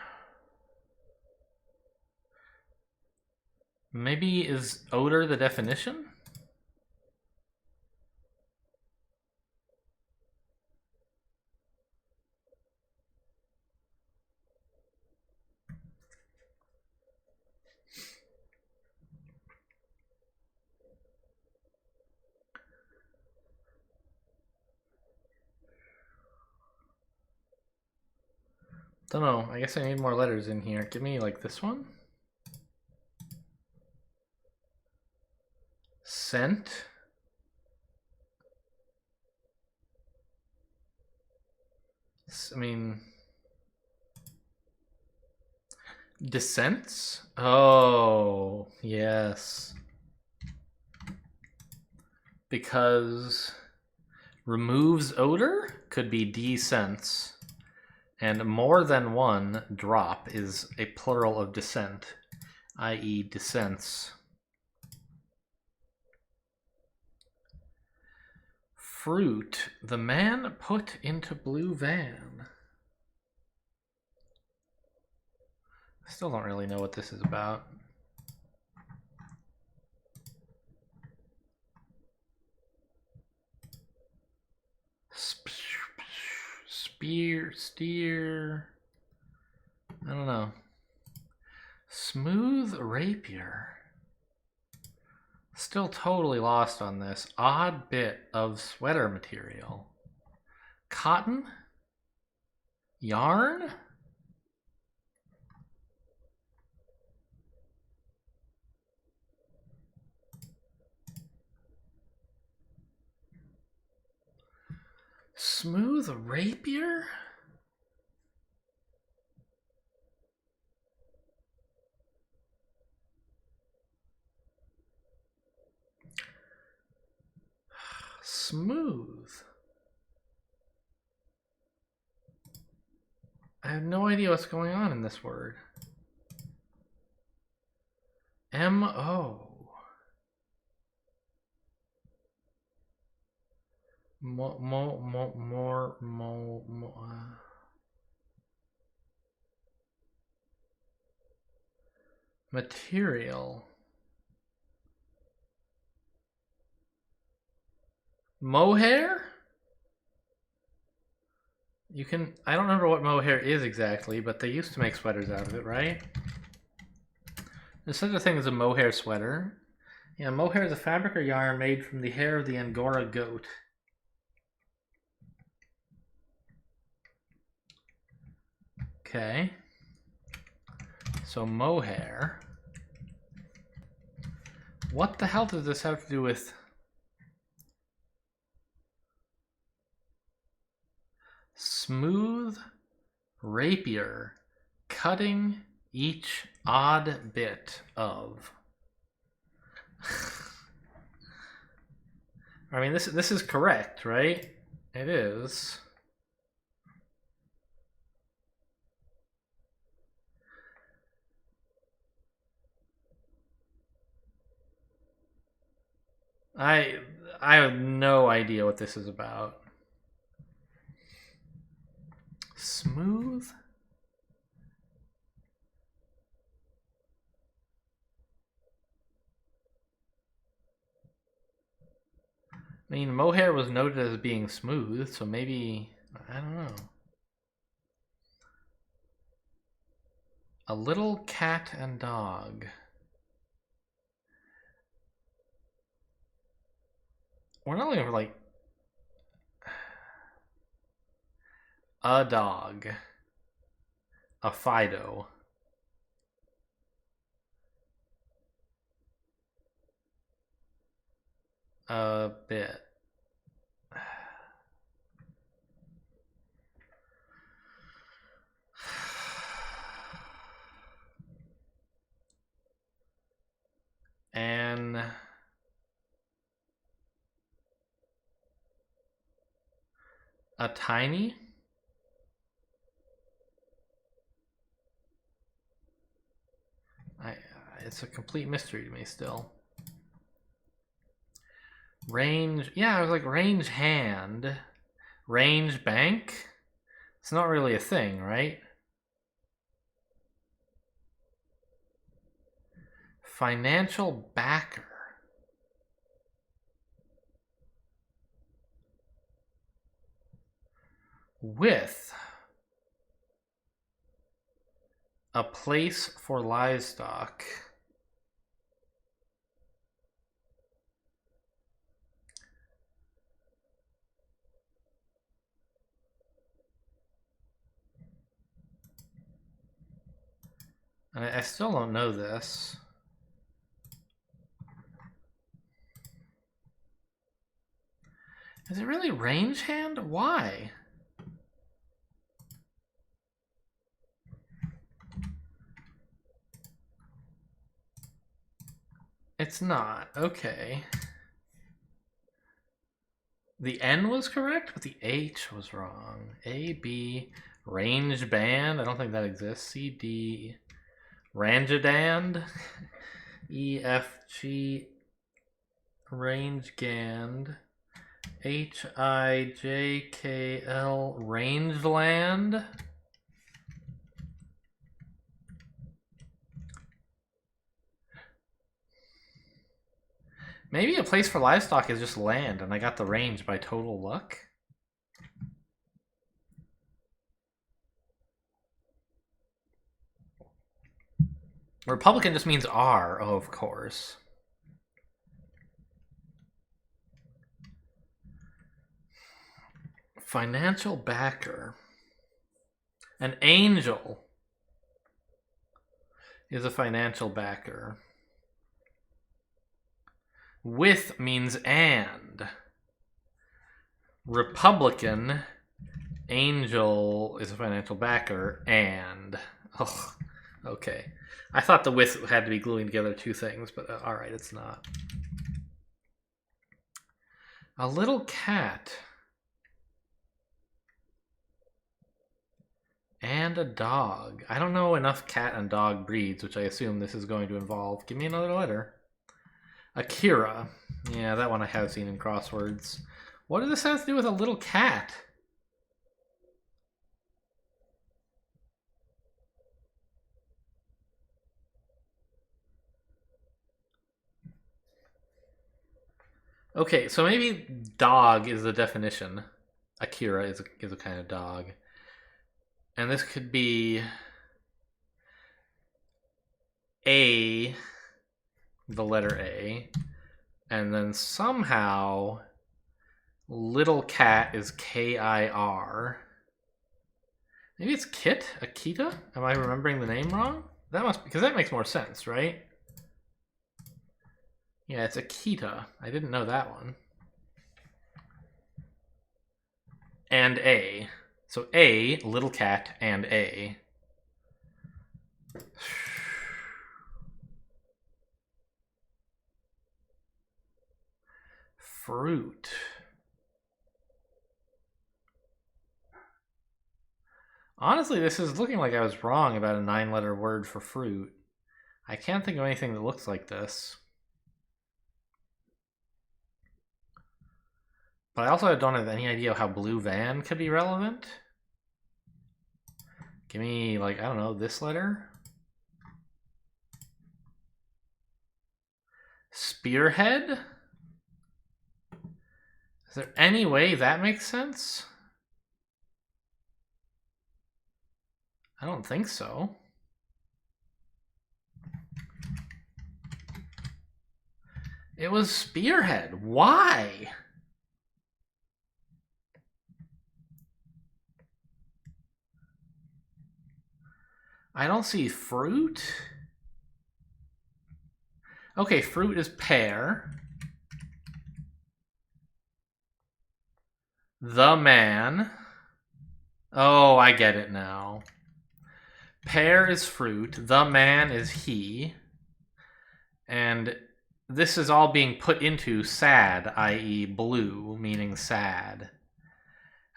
Maybe is odor the definition? Don't know. I guess I need more letters in here. Give me like this one. Scent. I mean, descents? Oh, yes. Because removes odor could be descents. And more than one drop is a plural of descent, i.e. descents. Fruit, the man put into blue van. I still don't really know what this is about. Steer. I don't know. Smooth rapier. Still totally lost on this. Odd bit of sweater material. Cotton? Yarn? Smooth rapier? Smooth. I have no idea what's going on in this word. M-O. Material. Mohair? You can, I don't remember what mohair is exactly, but they used to make sweaters out of it, right? There's such a thing as a mohair sweater. Yeah, mohair is a fabric or yarn made from the hair of the Angora goat. Okay. So mohair. What the hell does this have to do with smooth rapier cutting each odd bit of? I mean, this is correct, right? It is. I have no idea what this is about. Smooth? I mean, mohair was noted as being smooth, so maybe, I don't know. A little cat and dog. We're not looking for like a dog, a Fido, a bit. And a tiny? It's a complete mystery to me still. Range, yeah, I was like range hand. Range bank? It's not really a thing, right? Financial backer. With a place for livestock. I still don't know this. Is it really range hand? Why? It's not. Okay. The N was correct, but the H was wrong. A, B, range band. I don't think that exists. C, D, Ranjadand. E, F, G, range gand. H, I, J, K, L, rangeland. Maybe a place for livestock is just land, and I got the range by total luck. Republican just means R, oh, of course. Financial backer. An angel is a financial backer. With means and. Republican, angel is a financial backer, and. Oh, okay. I thought the with had to be gluing together two things, but alright, it's not. A little cat. And a dog. I don't know enough cat and dog breeds, which I assume this is going to involve. Give me another letter. Akira. Yeah, that one I have seen in crosswords. What does this have to do with a little cat? Okay, so maybe dog is the definition. Akira is a kind of dog. And this could be A, the letter A, and then somehow little cat is K-I-R. Maybe it's Kit? Akita? Am I remembering the name wrong? That must, because that makes more sense, right? Yeah, it's Akita. I didn't know that one. And A. So A, little cat, and A. Fruit. Honestly, this is looking like I was wrong about a 9-letter word for fruit. I can't think of anything that looks like this. But I also don't have any idea how blue van could be relevant. Give me, like, I don't know, this letter? Spearhead? Is there any way that makes sense? I don't think so. It was spearhead. Why? I don't see fruit. Okay, fruit is pear. The man. Oh, I get it now. Pear is fruit. The man is he. And this is all being put into sad, i.e. blue, meaning sad.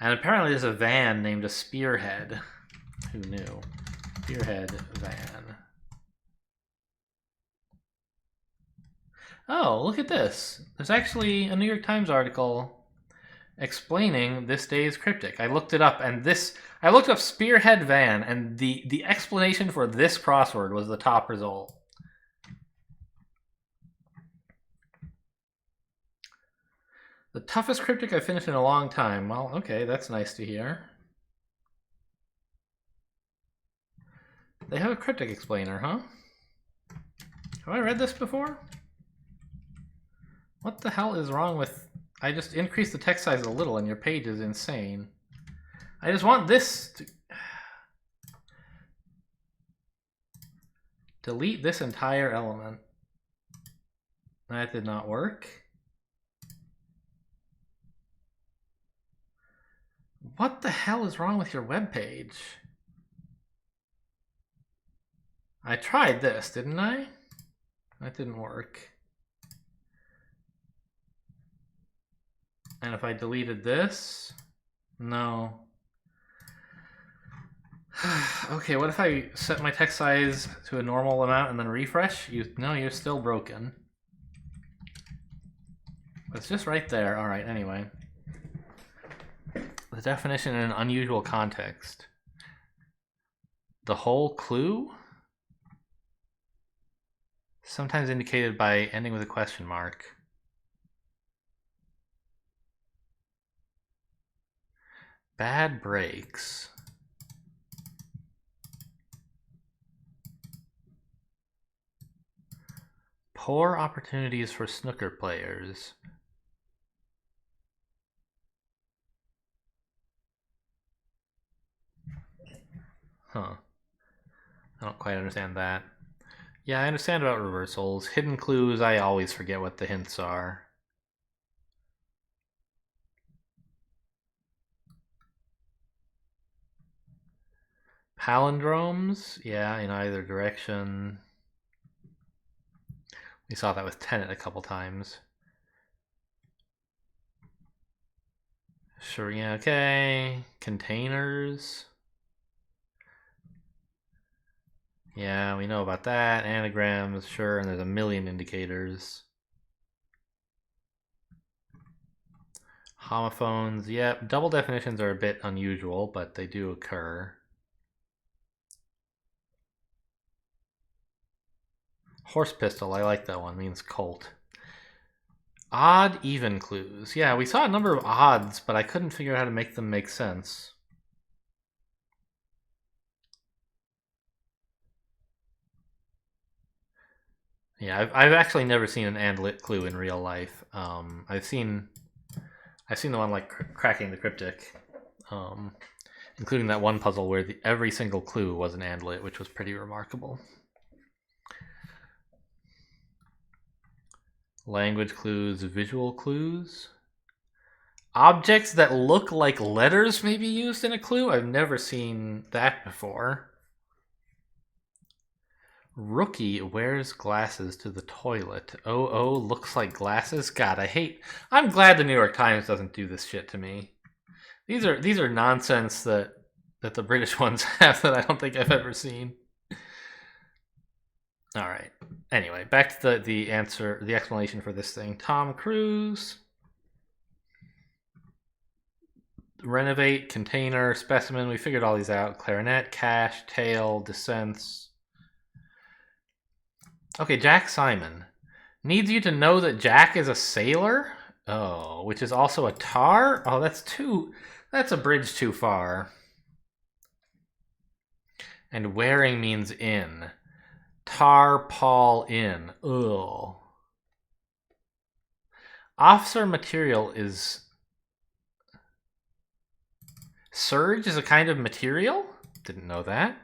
And apparently there's a van named a Spearhead. Who knew? Spearhead van. Oh, look at this. There's actually a New York Times article explaining this day's cryptic. I looked it up, and I looked up Spearhead van, and the explanation for this crossword was the top result. The toughest cryptic I've finished in a long time. Well, okay, that's nice to hear. They have a cryptic explainer, huh? Have I read this before? What the hell is wrong with... I just increased the text size a little and your page is insane. I just want this to... Delete this entire element. That did not work. What the hell is wrong with your web page? I tried this, didn't I? That didn't work. And if I deleted this? No. Okay, what if I set my text size to a normal amount and then refresh? No, you're still broken. It's just right there. All right, anyway. The definition in an unusual context. The whole clue? Sometimes indicated by ending with a question mark. Bad breaks. Poor opportunities for snooker players. Huh. I don't quite understand that. Yeah, I understand about reversals. Hidden clues, I always forget what the hints are. Palindromes, yeah, in either direction. We saw that with Tenet a couple times. Sure, yeah, okay. Containers. Yeah, we know about that. Anagrams, sure, and there's a million indicators. Homophones, yep. Double definitions are a bit unusual, but they do occur. Horse pistol, I like that one, means colt. Odd even clues. Yeah, we saw a number of odds, but I couldn't figure out how to make them make sense. Yeah, I've actually never seen an and lit clue in real life. I've seen the one like cracking the cryptic, including that one puzzle where every single clue was an and lit, which was pretty remarkable. Language clues, visual clues. Objects that look like letters may be used in a clue. I've never seen that before. Rookie wears glasses to the toilet. Oh, looks like glasses. God, I'm glad the New York Times doesn't do this shit to me. These are nonsense that the British ones have that I don't think I've ever seen. All right. Anyway, back to the answer, the explanation for this thing. Tom Cruise. Renovate, container, specimen. We figured all these out. Clarinet, cache, tail, descents. Okay, Jack Simon. Needs you to know that Jack is a sailor? Oh, which is also a tar? Oh, that's a bridge too far. And wearing means in. Tar, Paul, in. Ugh. Officer material is... Surge is a kind of material? Didn't know that.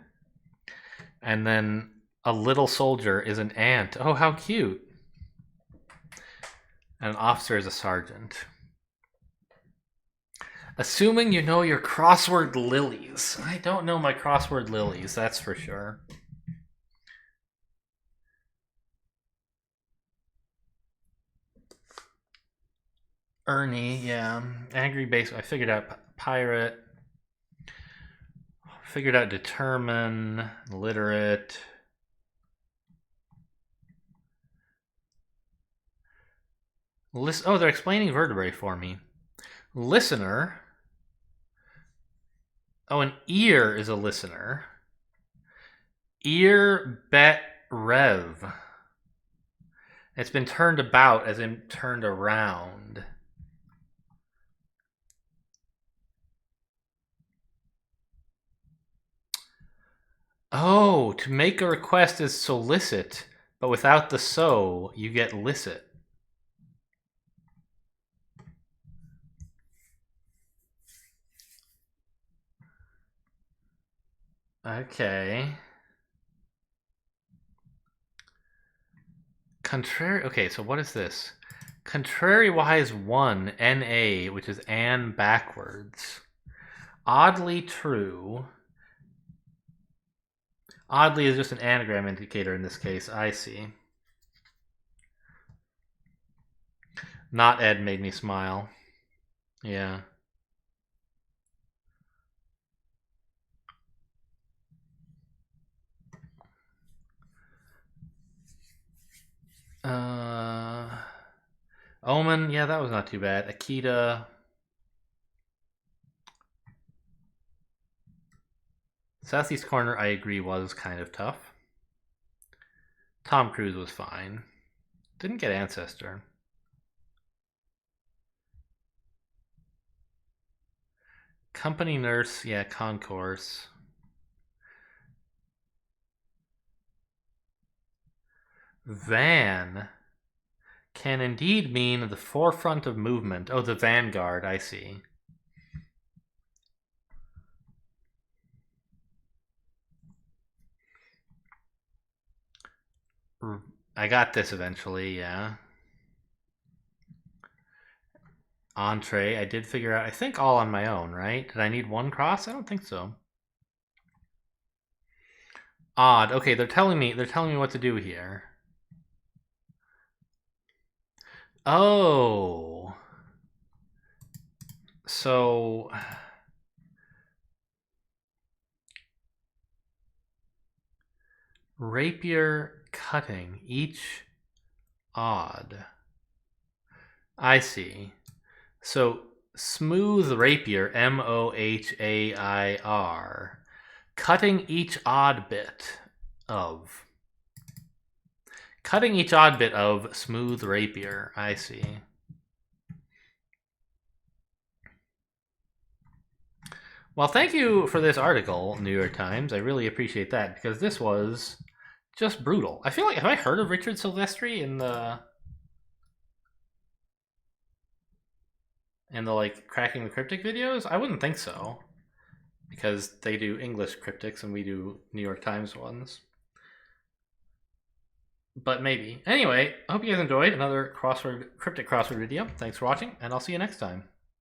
And then a little soldier is an ant. Oh, how cute. And an officer is a sergeant. Assuming you know your crossword lilies. I don't know my crossword lilies, that's for sure. Ernie, yeah. Angry base. I figured out pirate. Figured out determine. Literate. Oh, they're explaining vertebrae for me. Listener. Oh, an ear is a listener. Ear, bet, rev. It's been turned about, as in turned around. Oh, to make a request is solicit, but without the so, you get licit. Okay. Contrary. Okay, so what is this? Contrariwise 1, NA, which is an backwards. Oddly true. Oddly is just an anagram indicator in this case. I see. Not Ed made me smile. Yeah. Omen, yeah, that was not too bad. Akita. Southeast Corner, I agree, was kind of tough. Tom Cruise was fine. Didn't get Ancestor. Company Nurse, yeah, Concourse. Van can indeed mean the forefront of movement. Oh, the vanguard, I see. I got this eventually, yeah. Entree, I did figure out, I think all on my own, right? Did I need one cross? I don't think so. Odd. Okay, they're telling me what to do here. Oh. So rapier cutting, each odd. I see. So smooth rapier, Mohair, cutting each odd bit of. Cutting each odd bit of smooth rapier, I see. Well, thank you for this article, New York Times. I really appreciate that because this was just brutal. I feel like, have I heard of Richard Silvestri in the like cracking the cryptic videos? I wouldn't think so because they do English cryptics and we do New York Times ones. But maybe. Anyway, I hope you guys enjoyed another cryptic crossword video. Thanks for watching, and I'll see you next time.